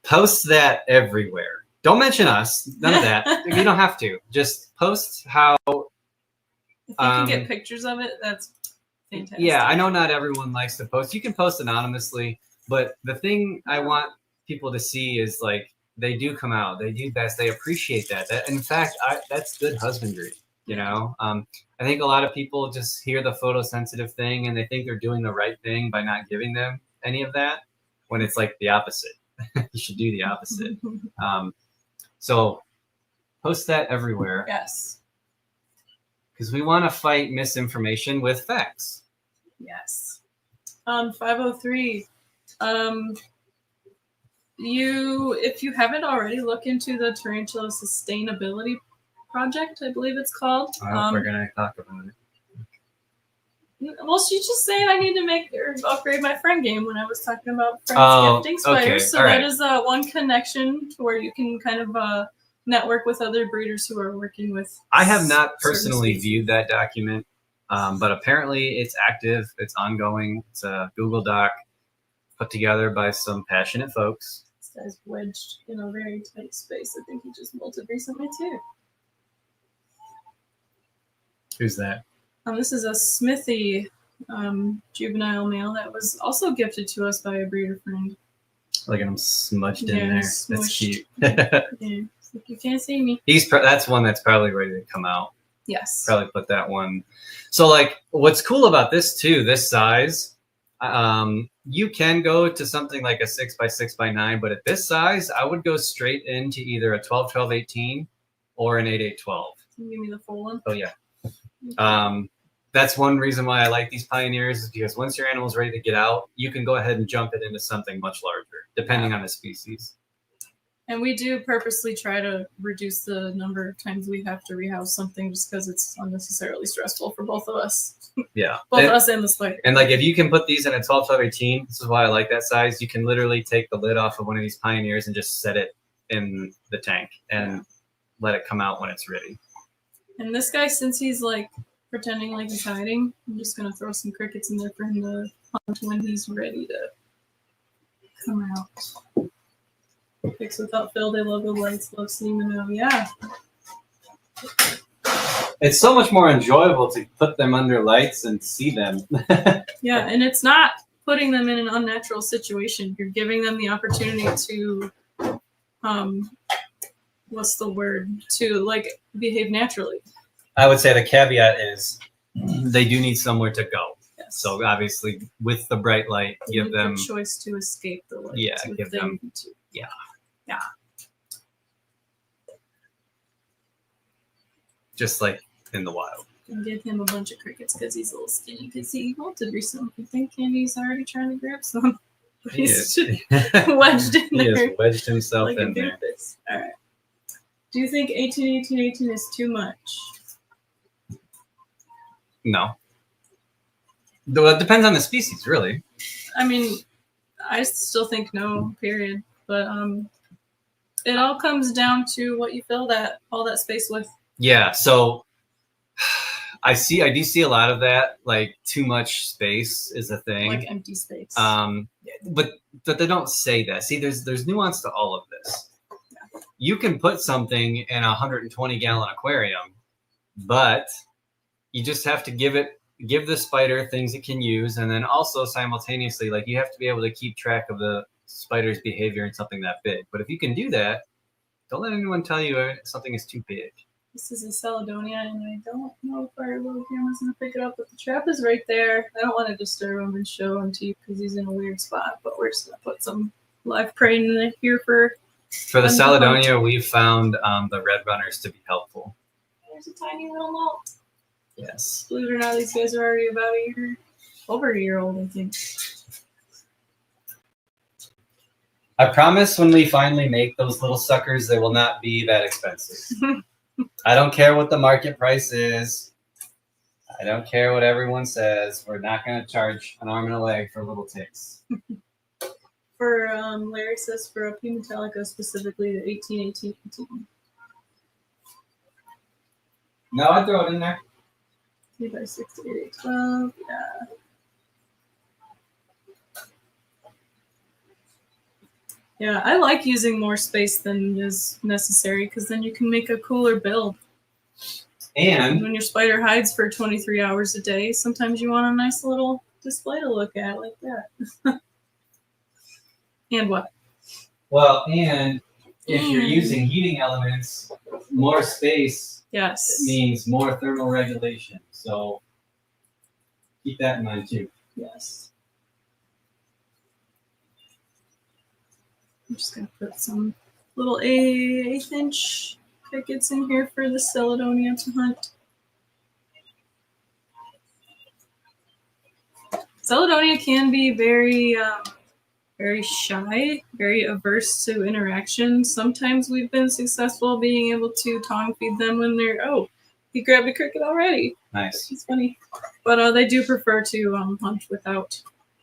Post that everywhere. Don't mention us. None of that. You don't have to. Just post how. If you can get pictures of it, that's fantastic. Yeah, I know not everyone likes to post. You can post anonymously, but the thing I want people to see is like they do come out. They do best. They appreciate that. In fact, that's good husbandry. You know, I think a lot of people just hear the photosensitive thing and they think they're doing the right thing by not giving them any of that, when it's like the opposite. You should do the opposite. So post that everywhere. Yes. Because we want to fight misinformation with facts. Yes. 503. If you haven't already, look into the Tarantula Sustainability Project, I believe it's called. We're gonna talk about it. Well, she's just saying I need to make or upgrade my friend game when I was talking about friends gifting spiders. Okay. So that is one connection to where you can kind of network with other breeders who are working with. I have not personally viewed that document, but apparently it's active. It's ongoing. It's a Google Doc put together by some passionate folks. This guy's wedged in a very tight space. I think he just molted recently too. Who's that? This is a Smithy juvenile male that was also gifted to us by a breeder friend. Look at him smudged in there. Smushed. That's cute. Yeah, it's like, you can't see me. That's one that's probably ready to come out. Yes. Probably put that one. So like, what's cool about this too, this size, you can go to something like a 6x6x9, but at this size, I would go straight into either a 12-12-18 or an 8-8-12. Can you give me the full one? Oh yeah. That's one reason why I like these Pioneers, is because once your animal's ready to get out, you can go ahead and jump it into something much larger, depending on the species. And we do purposely try to reduce the number of times we have to rehouse something, just because it's unnecessarily stressful for both of us. Yeah. Both us and the spider. And like, if you can put these in a 12-12-18, this is why I like that size. You can literally take the lid off of one of these Pioneers and just set it in the tank and let it come out when it's ready. And this guy, since he's like pretending like he's hiding, I'm just gonna throw some crickets in there for him to hunt when he's ready to come out. Pigs without fill, they love the lights, love seeing them out. Yeah. It's so much more enjoyable to put them under lights and see them. Yeah, and it's not putting them in an unnatural situation. You're giving them the opportunity to, what's the word? To like behave naturally. I would say the caveat is they do need somewhere to go. Yes. So obviously, with the bright light, give them the choice to escape the light. Yeah, give them. Yeah. Yeah. Just like in the wild. And give him a bunch of crickets because he's a little skinny. Because he molted recently. I think Candy's already trying to grab some. He's wedged in there. He has wedged himself like in there. All right. Do you think 18-18-18 is too much? No. Well, it depends on the species, really. I mean, I still think no, period. But it all comes down to what you fill all that space with. Yeah, so I do see a lot of that, like too much space is a thing. Like empty space. But they don't say that. See, there's nuance to all of this. Yeah. You can put something in a 120-gallon aquarium, but you just have to give the spider things it can use, and then also simultaneously, like, you have to be able to keep track of the spider's behavior in something that big. But if you can do that, don't let anyone tell you something is too big. This is a Caledonia, and I don't know if our little camera's gonna pick it up, but the trap is right there. I don't want to disturb him and show him to you because he's in a weird spot, but we're just gonna put some live prey in here for the Caledonia. We've found the red runners to be helpful. There's a tiny little molt. Yes. Believe it or not, these guys are already about over a year old, I think. I promise when we finally make those little suckers, they will not be that expensive. I don't care what the market price is. I don't care what everyone says. We're not going to charge an arm and a leg for little ticks. For Larry says for a P Metallica specifically, the 18-18-18. No, I'd throw it in there. 3x6 to 8-12, yeah. Yeah, I like using more space than is necessary because then you can make a cooler build. And when your spider hides for 23 hours a day, sometimes you want a nice little display to look at like that. And what? Well, and if you're using heating elements, more space Yes. means more thermal regulation. So keep that in mind too. Yes. I'm just gonna put some little 1/8 inch crickets in here for the Celedonia to hunt. Celedonia can be very, very shy, very averse to interaction. Sometimes we've been successful being able to tongue feed them when they're, oh, he grabbed a cricket already. Nice. It's funny. But they do prefer to hunt without,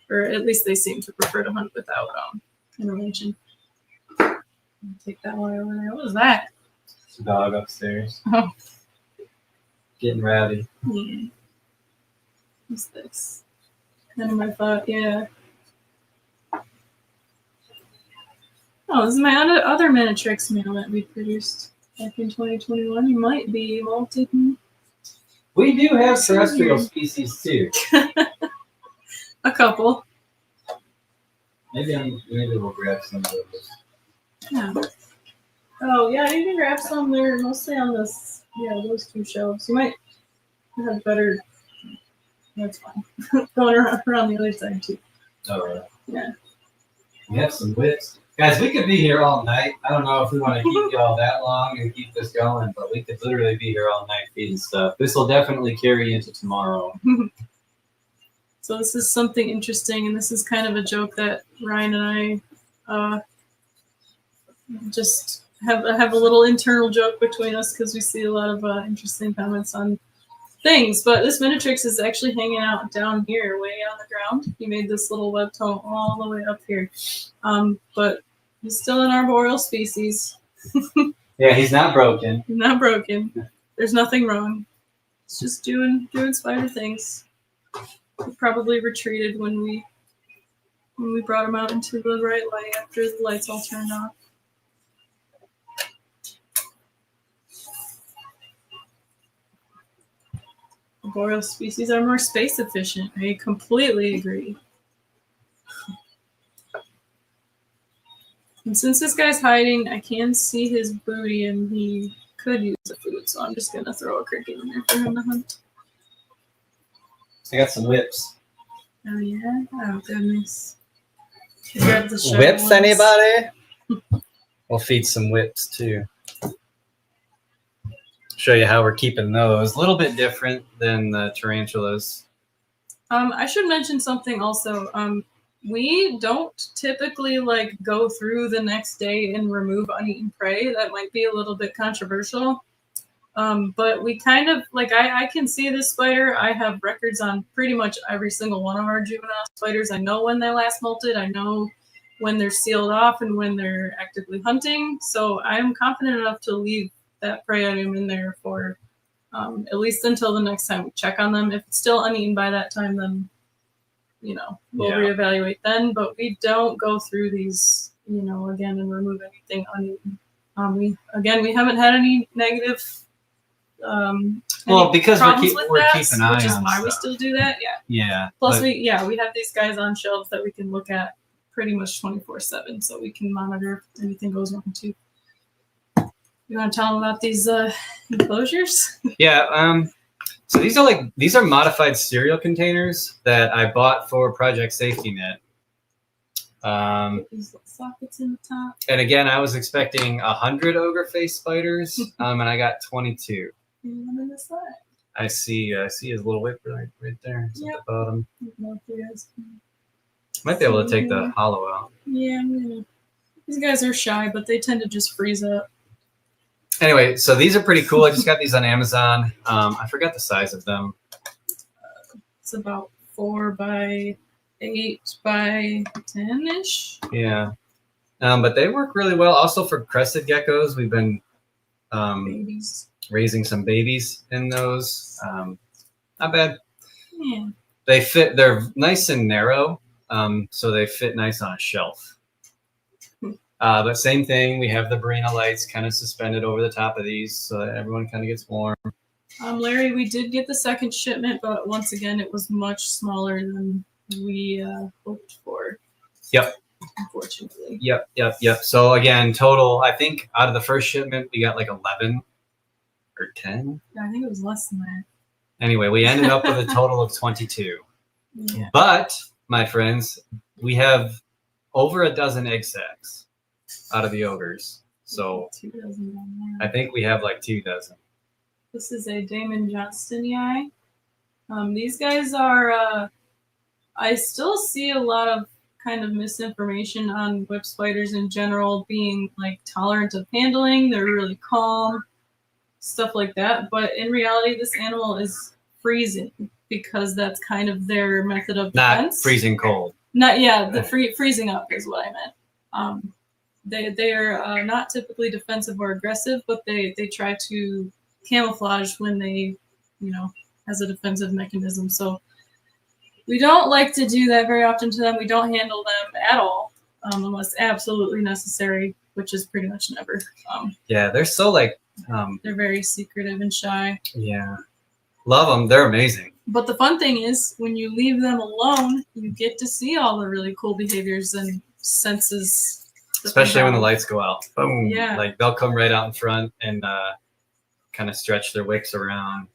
or at least they seem to prefer to hunt without intervention. I'll take that one over there. What was that? It's a dog upstairs. Oh. Getting rowdy. Yeah. What's this? None of my thought, yeah. Oh, this is my other Minitrix male that we produced back in 2021. You might be molting. We do have terrestrial species too. A couple. Maybe we'll grab some of those. Yeah. Oh, yeah, you can grab some. They're mostly on this, those two shelves. You might have better. That's fine. Going around the other side too. Oh, yeah. We have some whips. Guys, we could be here all night. I don't know if we want to keep y'all that long and keep this going, but we could literally be here all night feeding stuff. This will definitely carry into tomorrow. So this is something interesting, and this is kind of a joke that Ryan and I just have a little internal joke between us because we see a lot of interesting comments on things. But this Minitrix is actually hanging out down here, way on the ground. He made this little web tunnel all the way up here. But he's still an arboreal species. Yeah, he's not broken. He's not broken. There's nothing wrong. It's just doing spider things. He probably retreated when we brought him out into the bright light after the lights all turned off. Arboreal species are more space efficient. I completely agree. And since this guy's hiding, I can see his booty and he could use the food, so I'm just gonna throw a cricket in there for him to hunt. I got some whips. Oh yeah? Oh goodness. Grab the short Whips, ones. anybody? We'll feed some whips too. Show you how we're keeping those. A little bit different than the tarantulas. I should mention something also. We don't typically go through the next day and remove uneaten prey. That might be a little bit controversial. But we kind of I can see this spider. I have records on pretty much every single one of our juvenile spiders. I know when they last molted. I know when they're sealed off and when they're actively hunting. So I'm confident enough to leave that prey item in there for at least until the next time we check on them. If it's still uneaten by that time, then we'll reevaluate then. But we don't go through these again and remove anything uneaten. We haven't had any negative because we're keeping an eye on which is why stuff. we still do that. Yeah. Plus we have these guys on shelves that we can look at pretty much 24/7, so we can monitor if anything goes wrong too. You want to tell them about these enclosures? Yeah. So these are modified cereal containers that I bought for Project Safety Net. These little sockets in the top. And again, I was expecting 100 ogre face spiders, and I got 22. And one on the side. I see his little whip right there. It's at the bottom. I don't know if you guys can Might be able to take the hollow out. Yeah, these guys are shy, but they tend to just freeze up. Anyway, so these are pretty cool. I just got these on Amazon. I forgot the size of them. It's about 4 by 8 by 10-ish. Yeah. But they work really well. Also for crested geckos, we've been Babies. raising some babies in those. Not bad. Yeah. They fit. They're nice and narrow, so they fit nice on a shelf. But same thing. We have the Barina lights kind of suspended over the top of these, so that everyone kind of gets warm. Larry, we did get the second shipment, but once again, it was much smaller than we hoped for. Yep. unfortunately. Yep. So again, total, I think out of the first shipment, we got like 11 or 10. Yeah, I think it was less than that. Anyway, we ended up with a total of 22. Yeah. But, my friends, we have over a dozen egg sacs out of the ogres. So 2 dozen down I there. think we have like 2 dozen. This is a Damon Johnstonii. These guys are, I still see a lot of kind of misinformation on whip spiders in general being like tolerant of handling. They're really calm, stuff like that. But in reality, this animal is freezing because that's kind of their method of Not defense. freezing cold. The freezing up is what I meant. They are not typically defensive or aggressive, but they try to camouflage when they, as a defensive mechanism. So we don't like to do that very often to them. We don't handle them at all unless absolutely necessary, which is pretty much never. Yeah, they're so like... they're very secretive and shy. Yeah. Love them. They're amazing. But the fun thing is when you leave them alone, you get to see all the really cool behaviors and senses. Especially when the lights go out. Boom. Yeah. Like they'll come right out in front and kind of stretch their wicks around.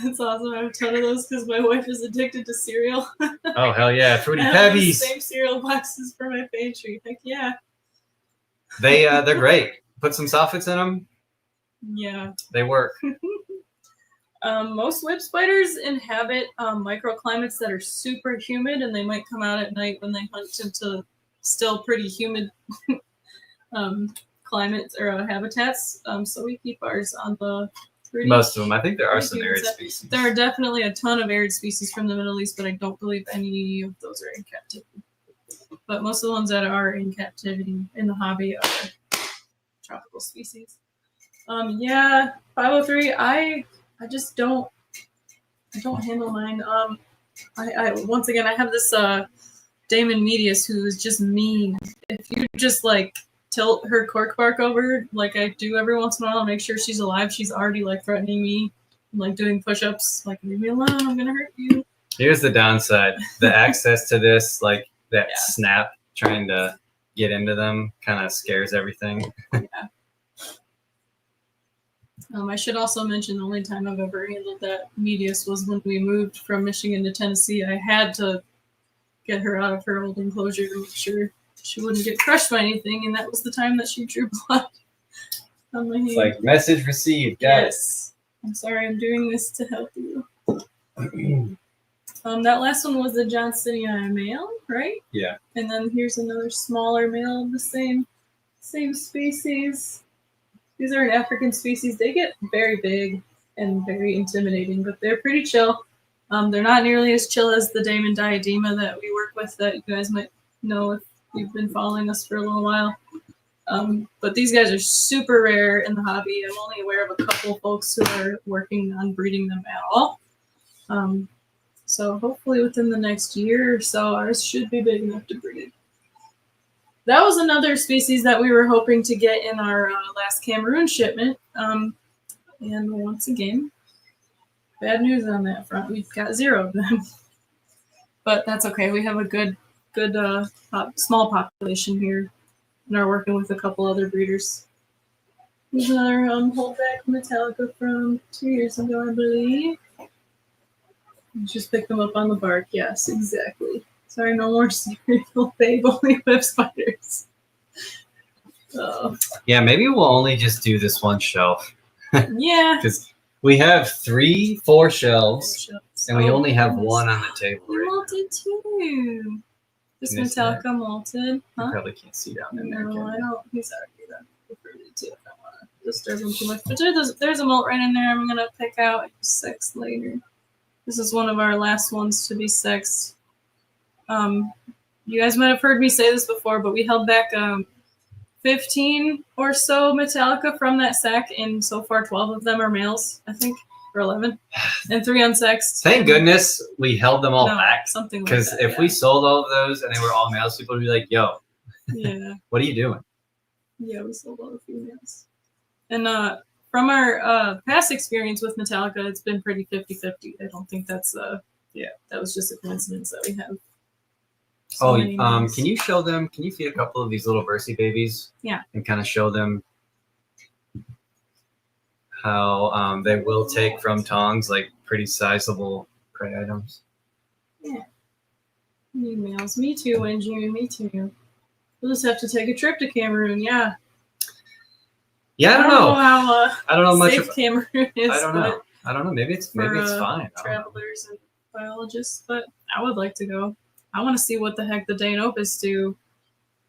It's awesome. I have a ton of those because my wife is addicted to cereal. Oh, hell yeah. Fruity I have the Pebbies. same cereal boxes for my pantry. Heck yeah. They're great. Put some soffits in them. Yeah. They work. Most whip spiders inhabit microclimates that are super humid, and they might come out at night when they hunt into still pretty humid climates or habitats. So we keep ours on the pretty... Most of them. I think there are pretty some humid arid side. species. There are definitely a ton of arid species from the Middle East, but I don't believe any of those are in captivity. But most of the ones that are in captivity in the hobby are tropical species. Yeah, 503. I just don't handle mine. I once again I have this Damon Medius who is just mean. If you just like tilt her cork bark over like I do every once in a while, make sure she's alive, she's already like threatening me, like doing push-ups, like leave me alone, I'm gonna hurt you. Here's the downside. The access to this, like that snap trying to get into them kind of scares everything. Yeah. I should also mention the only time I've ever handled that Medius was when we moved from Michigan to Tennessee. I had to get her out of her old enclosure to make sure she wouldn't get crushed by anything, and that was the time that she drew blood on my hand. It's like message received. Got yes. I'm sorry, I'm doing this to help you. That last one was the Johnstonii male, right? Yeah. And then here's another smaller male of the same species. These are an African species. They get very big and very intimidating, but they're pretty chill. They're not nearly as chill as the Damon diadema that we work with that you guys might know if you've been following us for a little while. But these guys are super rare in the hobby. I'm only aware of a couple folks who are working on breeding them at all. So hopefully within the next year or so, ours should be big enough to breed. That was another species that we were hoping to get in our last Cameroon shipment. And once again, bad news on that front. We've got 0 of them. But that's okay. We have a good small population here and are working with a couple other breeders. Here's another holdback Metallica from 2 years ago, I believe. Just pick them up on the bark. Yes, exactly. Sorry, no more cereal babe, only whip spiders. Oh. Yeah, maybe we'll only just do this one shelf. Yeah. Because we have 4 shelves, and we only have 1 on the table. You molted too. This Metallica molted. Huh? You probably can't see down in there. No, I don't. He's already done. Too. I don't want to disturb him too much. But there's a molt right in there. I'm gonna pick out 6 later. This is one of our last ones to be sexed. You guys might have heard me say this before, but we held back 15 or so Metallica from that sack, and so far 12 of them are males, I think, or 11, and 3 unsexed. Thank goodness we held them all back. Something like because that, if we sold all of those and they were all males, people would be like, "Yo, yeah, what are you doing?" Yeah, we sold all the females. And from our past experience with Metallica, it's been pretty 50-50. I don't think that's that was just a coincidence that we have many mice. Can you show them? Can you feed a couple of these little Bercy babies? Yeah. And kind of show them how they will take from tongs like pretty sizable prey items. Yeah. Need males. Me too, Angie. Me too. We'll just have to take a trip to Cameroon. Yeah. Yeah, I don't know. How I don't know much safe Cameroon is. I don't know. I don't know. Maybe it's fine. Travelers and biologists, but I would like to go. I want to see what the heck the Danopus do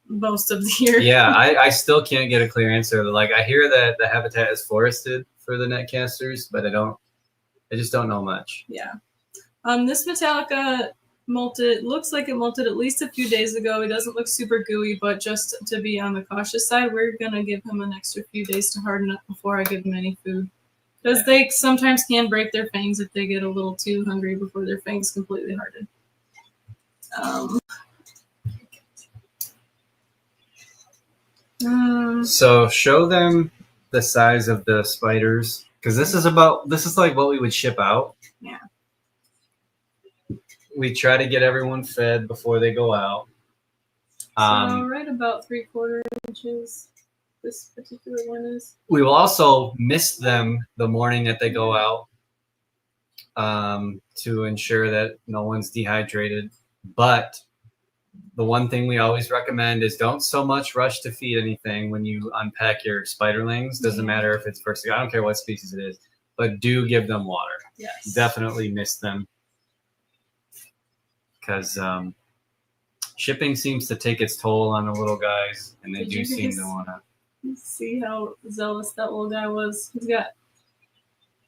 most of the year. Yeah, I still can't get a clear answer. Like, I hear that the habitat is forested for the netcasters, but I just don't know much. Yeah. This Metallica molted, looks like it molted at least a few days ago. It doesn't look super gooey, but just to be on the cautious side, we're going to give him an extra few days to harden up before I give him any food. Because they sometimes can break their fangs if they get a little too hungry before their fangs completely harden. So show them the size of the spiders, because this is like what we would ship out. Yeah. We try to get everyone fed before they go out. So right about 3/4 inches. This particular one is. We will also mist them the morning that they go out to ensure that no one's dehydrated. But the one thing we always recommend is don't so much rush to feed anything when you unpack your spiderlings. Doesn't matter if it's first, I don't care what species it is, but do give them water. Yes. Definitely mist them. Because shipping seems to take its toll on the little guys, and they do seem to want to. See how zealous that little guy was. He's got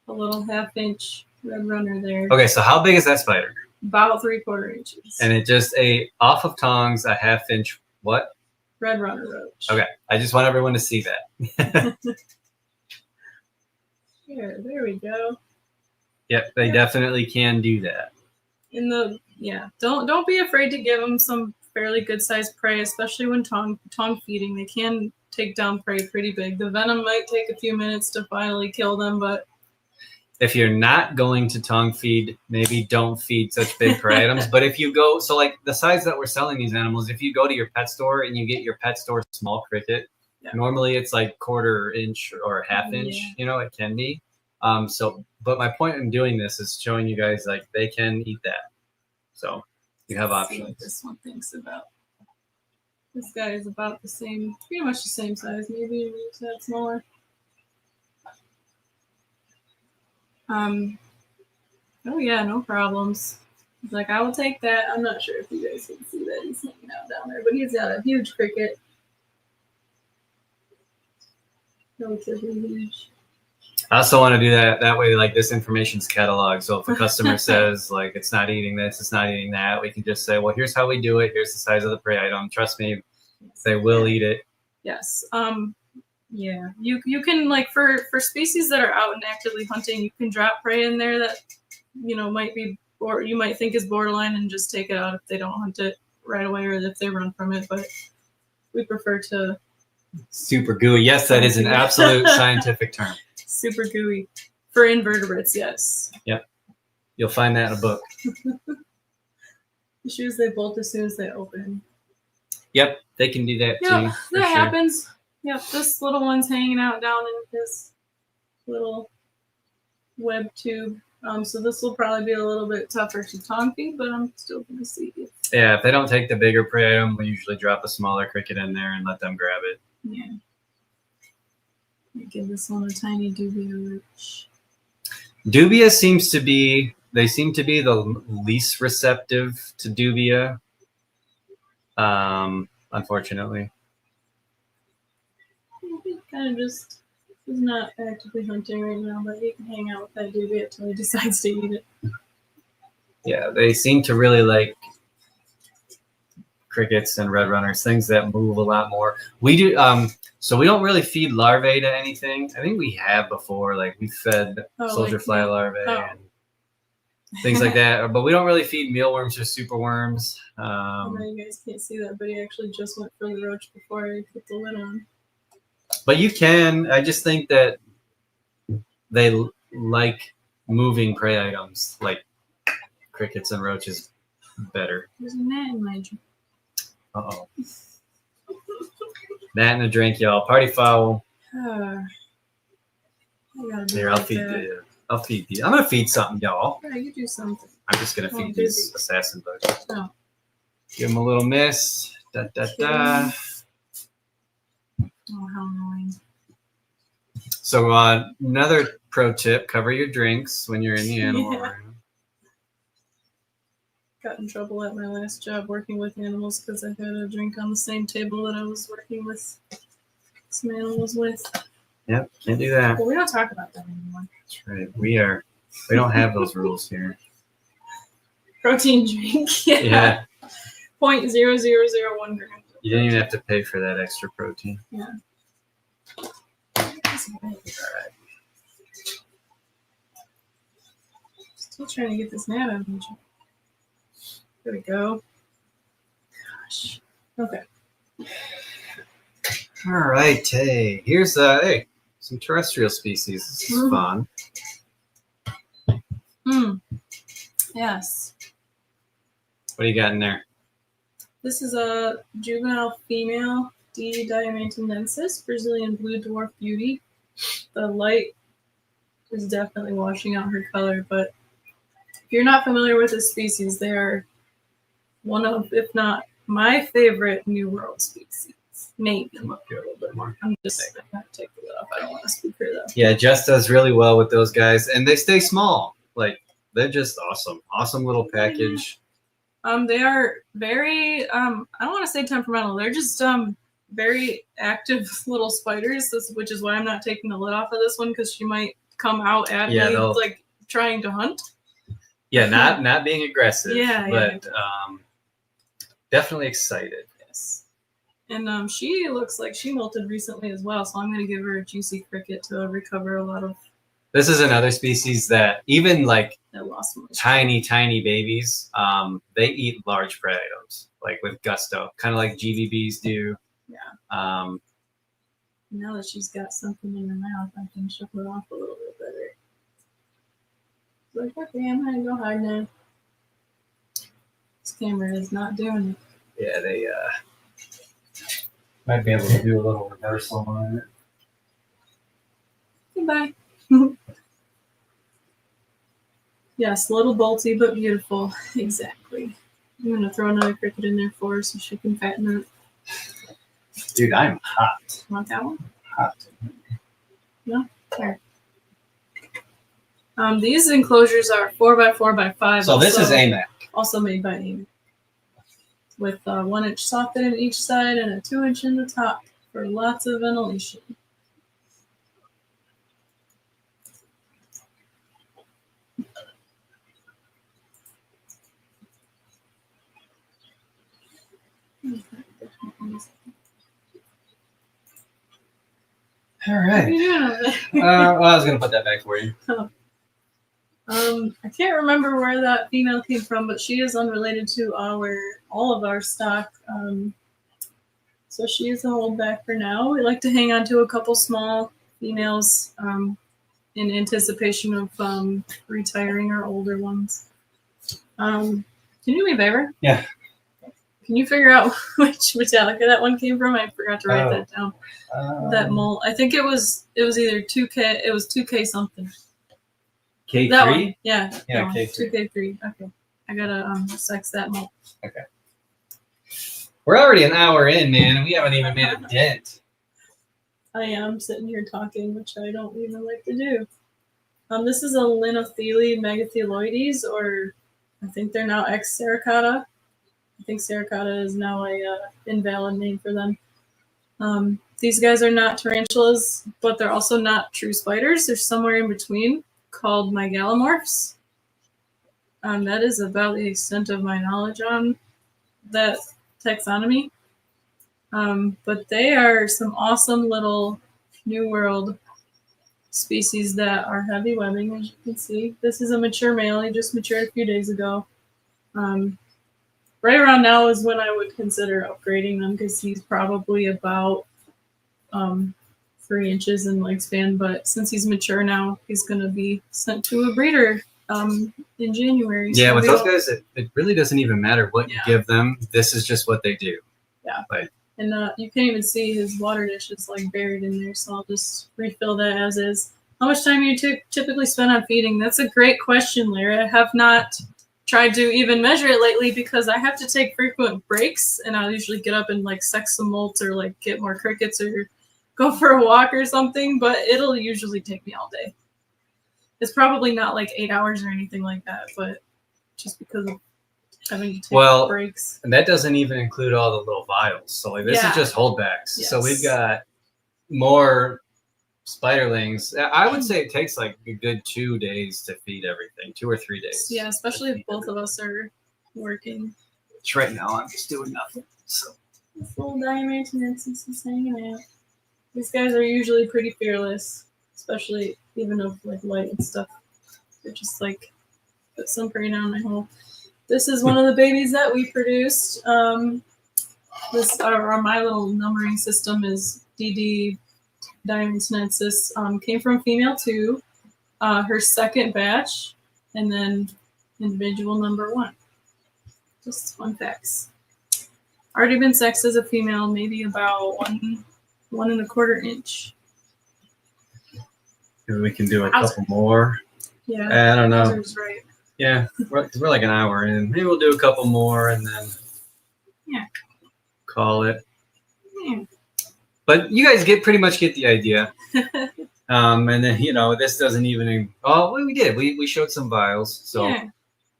a little 1/2-inch red runner there. Okay, so how big is that spider? About 3/4 inches. And it just ate off of tongs a 1/2-inch what? Red runner roach. Okay, I just want everyone to see that. Here, there we go. Yep, they definitely can do that. Don't be afraid to give them some fairly good sized prey, especially when tongue feeding. They can take down prey pretty big. The venom might take a few minutes to finally kill them, but if you're not going to tongue feed, maybe don't feed such big prey items. But if you go, so like the size that we're selling these animals, if you go to your pet store and you get your pet store small cricket, normally it's like 1/4 inch or 1/2 inch, it can be. But my point in doing this is showing you guys like they can eat that. So you have options. See what this one thinks about. This guy is about the same, pretty much the same size, maybe a tad smaller. Oh yeah, no problems. He's like, I will take that. I'm not sure if you guys can see that he's hanging out down there, but he's got a huge cricket. Relatively huge. I also want to do that way, like this information's cataloged. So if a customer says like it's not eating this, it's not eating that, we can just say, well, here's how we do it. Here's the size of the prey item. Trust me, they will eat it. Yes. Yeah. You can, like, for species that are out and actively hunting, you can drop prey in there that might be, or you might think is borderline, and just take it out if they don't hunt it right away or if they run from it. But we prefer to. Super gooey. Yes, that is an absolute scientific term. Super gooey. For invertebrates, yes. Yep. You'll find that in a book. The shoes, they bolt as soon as they open. Yep, they can do that too. Yeah, that happens. Yep, this little one's hanging out down in this little web tube. So this will probably be a little bit tougher to tongue feed, but I'm still going to see it. Yeah, if they don't take the bigger prey item, we usually drop a smaller cricket in there and let them grab it. Yeah. Give this one a tiny dubia roach. Dubia seem to be the least receptive to dubia. Unfortunately. He kind of just is not actively hunting right now, but he can hang out with that dubia until he decides to eat it. Yeah, they seem to really like crickets and red runners, things that move a lot more. We do. So we don't really feed larvae to anything. I think we have before, like we fed soldier fly larvae and things like that. But we don't really feed mealworms or superworms. I know you guys can't see that, but he actually just went for the roach before he put the lid on. But you can. I just think that they like moving prey items, like crickets and roaches, better. There's a gnat in my Uh-oh. That and a drink, y'all. Party foul. I gotta do Here, I'll like feed that. the. I'll feed the. I'm gonna feed something, y'all. Yeah, you do something. I'm just gonna feed these assassin bugs. Oh. Give them a little miss. Da da da. Oh, how annoying. So another pro tip: cover your drinks when you're in the animal room. Got in trouble at my last job working with animals because I had a drink on the same table that I was working with some animals with. Yep, can't do that. But we don't talk about that anymore. That's right. We don't have those rules here. Protein drink. Yeah. 0.0001 grams. You didn't even have to pay for that extra protein. Yeah. All right. Still trying to get this gnat out of me. There we go. Gosh. Okay. All right. Hey, here's some terrestrial species. This is fun. Yes. What do you got in there? This is a juvenile female D. diamantinensis, Brazilian blue dwarf beauty. The light is definitely washing out her color, but if you're not familiar with this species, they are one of, if not my favorite New World species. Maybe. Come up here a little bit more. I'm just going to take the lid off. I don't want to speak here, though. Yeah, Jess does really well with those guys, and they stay small. Like, they're just awesome. Awesome little package. They are very, I don't want to say temperamental. They're just very active little spiders, which is why I'm not taking the lid off of this one, because she might come out at me, like, trying to hunt. Yeah, not being aggressive. Yeah, but definitely excited. Yes. And she looks like she molted recently as well, so I'm going to give her a juicy cricket to recover a lot of. This is another species that even like tiny babies, they eat large prey items, like with gusto, kind of like Juvies do. Yeah. Now that she's got something in her mouth, I can show her off a little bit better. Like, okay, I'm going to go hide now. This camera is not doing it. Yeah, they might be able to do a little reversal on it. Goodbye. Yes, a little bolty, but beautiful. Exactly. I'm going to throw another cricket in there for her so she can fatten it. Dude, I'm hot. Want that one? Hot. No? There. These enclosures are 4x4x5. So this is AMAC. Also made by AMAC. With a 1-inch soffit in each side and a 2-inch in the top for lots of ventilation. All right. What are you doing over there? Well, I was going to put that back for you. Oh. I can't remember where that female came from, but she is unrelated to all of our stock. So she is a holdback for now. We like to hang on to a couple small females in anticipation of retiring our older ones. Can you do me a favor? Yeah. Can you figure out which Metallica that one came from? I forgot to write that down. That mole. I think it was either 2K. It was 2K something. K3? That one. Yeah. Yeah, K3. 2K3. Okay. I gotta sex that mole. Okay. We're already an hour in, man, and we haven't even made a dent. I am sitting here talking, which I don't even like to do. This is a Linothele megatheloides, or I think they're now X-Sericata. I think Sericata is now a invalid name for them. These guys are not tarantulas, but they're also not true spiders. They're somewhere in between, called megalomorphs. That is about the extent of my knowledge on that taxonomy. But they are some awesome little New World species that are heavy webbing, as you can see. This is a mature male. He just matured a few days ago. Right around now is when I would consider upgrading them, because he's probably about 3 inches in wingspan. But since he's mature now, he's going to be sent to a breeder in January. Yeah, with those guys, it really doesn't even matter what you give them. This is just what they do. Yeah. But And you can't even see his water dish is like buried in there, so I'll just refill that as is. How much time do you typically spend on feeding? That's a great question, Larry. I have not tried to even measure it lately because I have to take frequent breaks, and I'll usually get up and like sex some molts or like get more crickets or go for a walk or something, but it'll usually take me all day. It's probably not like 8 hours or anything like that, but just because of having to take breaks. And that doesn't even include all the little vials. So like this is just holdbacks. Yes. So we've got more spiderlings. I would say it takes like a good 2 days to feed everything, 2 or 3 days. Yeah, especially if both of us are working. Which right now I'm just doing nothing. So this little Diamantinax is just hanging out. These guys are usually pretty fearless, especially even of like light and stuff. They're just like put some prey down my hole. This is one of the babies that we produced. My little numbering system is DD Diamantinax. Came from female 2, her second batch, and then individual number 1. Just fun facts. Already been sexed as a female, maybe about 1.25 inch. maybe we can do a couple more. Yeah, I don't know. Right. Yeah, we're like an hour in. Maybe we'll do a couple more and then call it. Yeah. But you guys pretty much get the idea. And then this doesn't even. Oh, well, we did. We showed some vials. So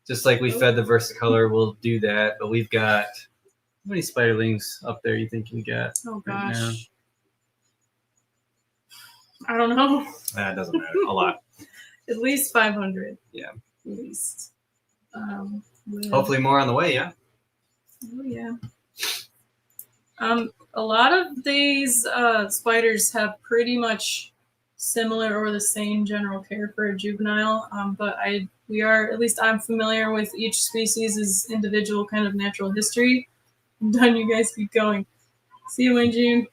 just like we fed the Versicolor, we'll do that. But we've got how many spiderlings up there? You think we got? Oh gosh, right, I don't know. That doesn't matter. A lot. At least 500. Yeah. At least. Hopefully more on the way. Yeah. Oh yeah. A lot of these spiders have pretty much similar or the same general care for a juvenile, but at least I'm familiar with each species' individual kind of natural history. I'm done. You guys keep going. See you in June.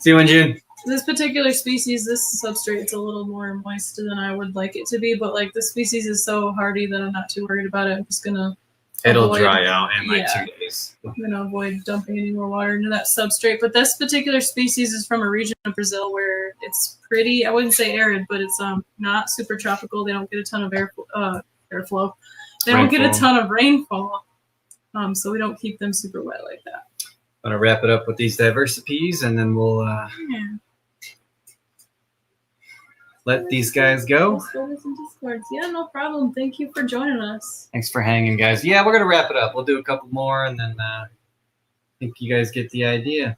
See you in June. This particular species, this substrate, it's a little more moist than I would like it to be, but like this species is so hardy that I'm not too worried about it. I'm just gonna It'll dry out in like 2 days. I'm gonna avoid dumping any more water into that substrate. But this particular species is from a region of Brazil where it's pretty, I wouldn't say arid, but it's not super tropical. They don't get a ton of airflow. They don't get a ton of rainfall. So we don't keep them super wet like that. I'm gonna wrap it up with these diversities and then we'll let these guys go. Yeah, no problem. Thank you for joining us. Thanks for hanging, guys. Yeah, we're going to wrap it up. We'll do a couple more, and then I think you guys get the idea.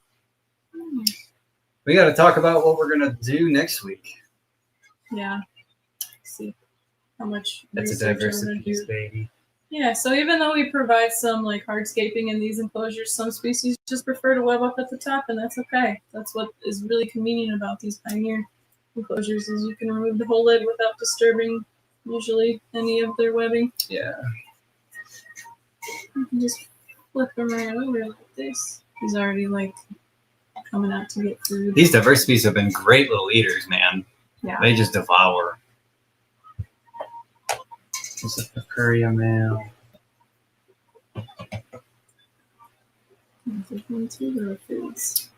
We got to talk about what we're going to do next week. Yeah. Let's see how much That's a diversities, baby. Yeah, so even though we provide some like hardscaping in these enclosures, some species just prefer to web up at the top, and that's okay. That's what is really convenient about these Pioneer enclosures is you can remove the whole lid without disturbing usually any of their webbing. Yeah. You can just flip them right over like this. He's already like coming out to get food. These diversities have been great little eaters, man. Yeah. They just devour. This is the Curia male.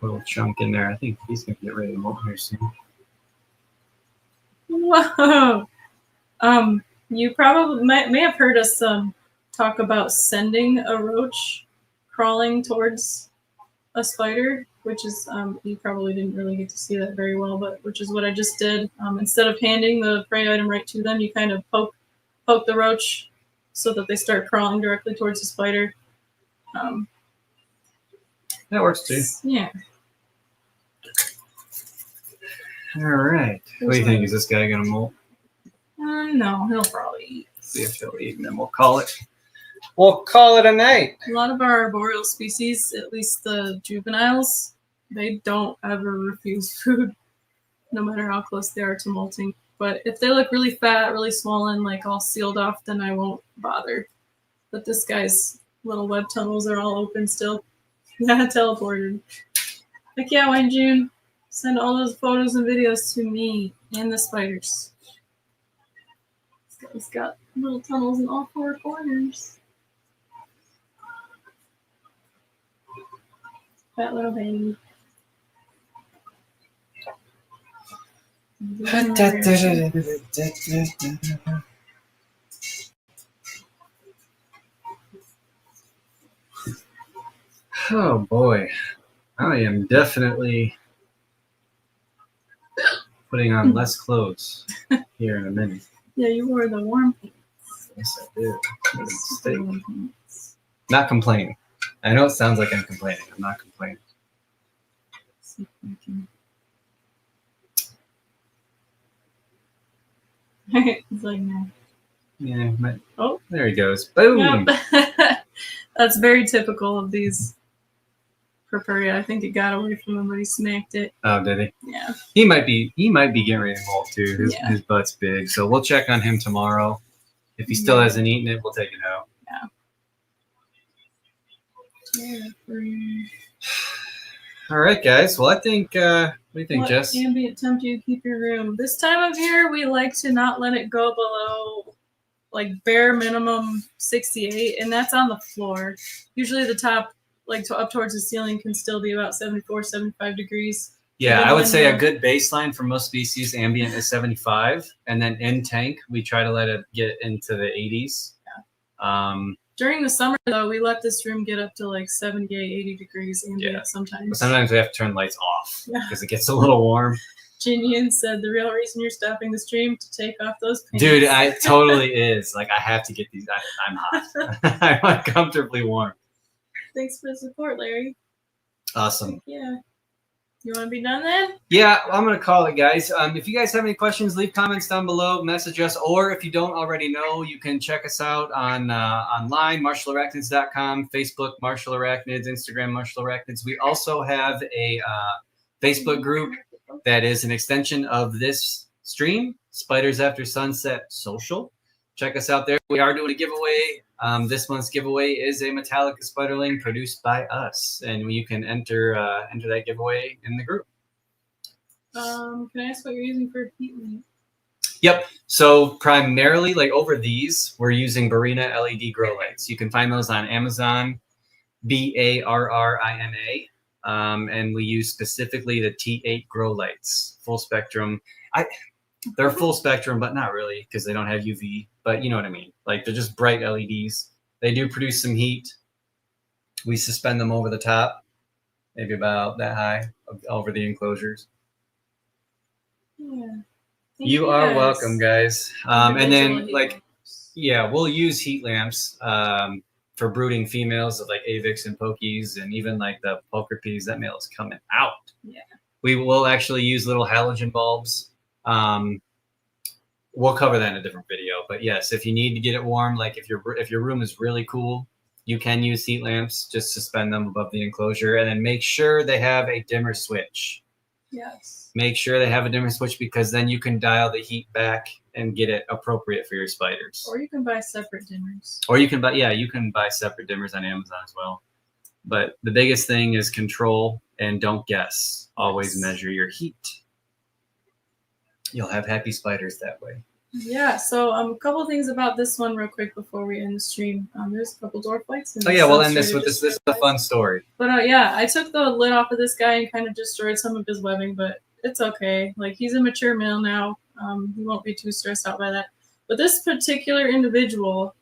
Little chunk in there. I think he's gonna get ready to molt here soon. Whoa! You probably may have heard us talk about sending a roach crawling towards a spider, which is you probably didn't really get to see that very well, but which is what I just did. Instead of handing the prey item right to them, you kind of poke the roach so that they start crawling directly towards the spider. That works too. Yeah. All right. What do you think? Is this guy gonna molt? No, he'll probably eat. See if he'll eat, and then we'll call it. We'll call it a night. A lot of our arboreal species, at least the juveniles, they don't ever refuse food, no matter how close they are to molting. But if they look really fat, really swollen, like all sealed off, then I won't bother. But this guy's little web tunnels are all open still. Yeah, teleported. Heck yeah, when June. Send all those photos and videos to me and the spiders. He's got little tunnels in all 4 corners. That little baby. Oh boy, I am definitely putting on less clothes here in a minute. Yeah, you wore the warm pants. Yes, I did. Not complaining. I know it sounds like I'm complaining. I'm not complaining. It's like, no. Yeah. Oh, there he goes. Boom. Yep. That's very typical of these Purpurea. I think it got away from him, but he smacked it. Oh, did he? Yeah. He might be getting ready to molt too. Yeah. His butt's big, so we'll check on him tomorrow. If he still hasn't eaten it, we'll take it out. Yeah. All right, guys. Well, I think. What do you think, Jess? Ambient temp do you keep your room? This time of year, we like to not let it go below, like, bare minimum 68, and that's on the floor. Usually the top, like, up towards the ceiling, can still be about 74, 75 degrees. Yeah, I would say a good baseline for most species ambient is 75, and then in tank we try to let it get into the 80s. Yeah. During the summer, though, we let this room get up to like 78, 80 degrees ambient sometimes. But sometimes we have to turn lights off because it gets a little warm. Jinian said the real reason you're stopping the stream to take off those pants. Dude, I totally is. Like, I have to get these. I'm hot. I'm uncomfortably warm. Thanks for the support, Larry. Awesome. Yeah. You want to be done then? Yeah, I'm going to call it, guys. If you guys have any questions, leave comments down below, message us, or if you don't already know, you can check us out on online, martialarachnids.com, Facebook, Martial Arachnids, Instagram, Martial Arachnids. We also have a Facebook group that is an extension of this stream, Spiders After Sunset Social. Check us out there. We are doing a giveaway. This month's giveaway is a Metallica Spiderling produced by us, and you can enter that giveaway in the group. Can I ask what you're using for heat lamp? Yep. So primarily, like over these, we're using Barrina LED grow lights. You can find those on Amazon, BARRINA, and we use specifically the T8 grow lights, full spectrum. They're full spectrum, but not really because they don't have UV. But you know what I mean. Like, they're just bright LEDs. They do produce some heat. We suspend them over the top, maybe about that high, over the enclosures. Yeah. You are welcome, guys. And then, like, yeah, we'll use heat lamps for brooding females of like Avix and Pokies, and even like the Pulchripes. That male is coming out. Yeah. We will actually use little halogen bulbs. We'll cover that in a different video, but yes, if you need to get it warm, like if your room is really cool, you can use heat lamps. Just suspend them above the enclosure, and then make sure they have a dimmer switch. Yes. Make sure they have a dimmer switch, because then you can dial the heat back and get it appropriate for your spiders. Or you can buy separate dimmers. Or you can buy separate dimmers on Amazon as well. But the biggest thing is control and don't guess. Always measure your heat. You'll have happy spiders that way. Yeah, so a couple things about this one real quick before we end the stream. There's a couple dwarf lights. Oh yeah, we'll end this with this. This is a fun story. But yeah, I took the lid off of this guy and kind of destroyed some of his webbing, but it's okay. Like, he's a mature male now. He won't be too stressed out by that. But this particular individual,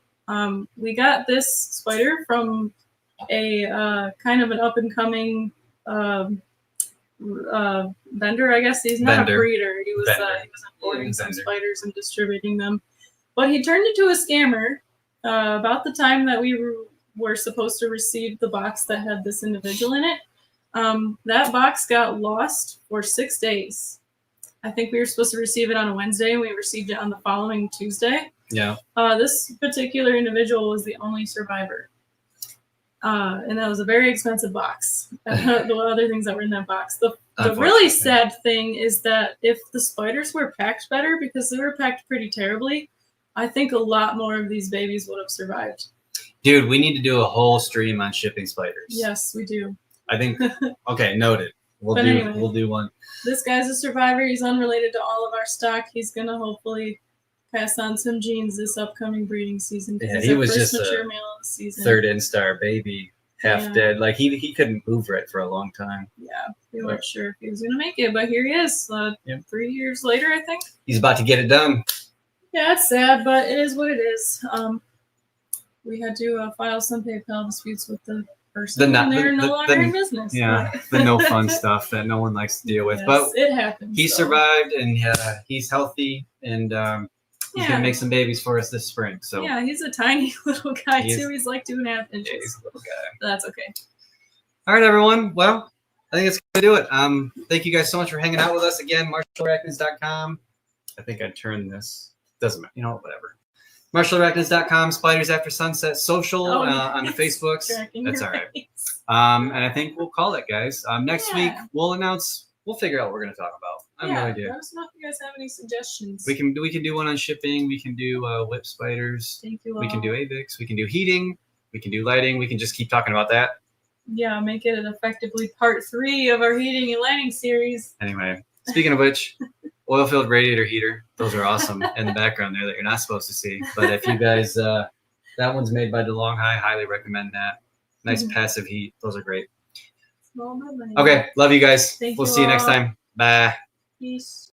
we got this spider from a kind of an up-and-coming vendor, I guess. He's not a breeder. He was importing some spiders and distributing them. But he turned into a scammer about the time that we were supposed to receive the box that had this individual in it. That box got lost for 6 days. I think we were supposed to receive it on a Wednesday, and we received it on the following Tuesday. Yeah. This particular individual was the only survivor. And that was a very expensive box. The other things that were in that box. The really sad thing is that if the spiders were packed better, because they were packed pretty terribly, I think a lot more of these babies would have survived. Dude, we need to do a whole stream on shipping spiders. Yes, we do. I think, okay, noted. We'll do one. This guy's a survivor. He's unrelated to all of our stock. He's going to hopefully pass on some genes this upcoming breeding season. Yeah, he was just a third instar baby. half dead. Like he couldn't move right for a long time. Yeah, we weren't sure if he was gonna make it, but here he is. 3 years later, I think. He's about to get it done. Yeah, it's sad, but it is what it is. We had to file some PayPal disputes with the person, and they're no longer in business. Yeah, the no fun stuff that no one likes to deal with. Yes, but it happens. He survived, and he's healthy, and he's gonna make some babies for us this spring. So yeah, he's a tiny little guy too. He's like 2.5 inches. Yeah, he's a little guy. But that's okay. All right, everyone. Well, I think it's gonna do it. Thank you guys so much for hanging out with us again. MartialArachnids.com. I think I turned this. Doesn't matter. You know, whatever. MartialArachnids.com. Spiders After Sunset Social on the Facebooks. That's all right. And I think we'll call it, guys. Next week we'll announce. We'll figure out what we're gonna talk about. I have no idea. Let us know if you guys have any suggestions. We can do one on shipping. We can do whip spiders. Thank you all. We can do AVIX. We can do heating. We can do lighting. We can just keep talking about that. Yeah, make it effectively part 3 of our heating and lighting series. Anyway, speaking of which, oil-filled radiator heater. Those are awesome in the background there that you're not supposed to see. But if you guys, that one's made by DeLong High. Highly recommend that. Nice passive heat. Those are great. Okay, love you guys. We'll see you next time. Bye. Peace.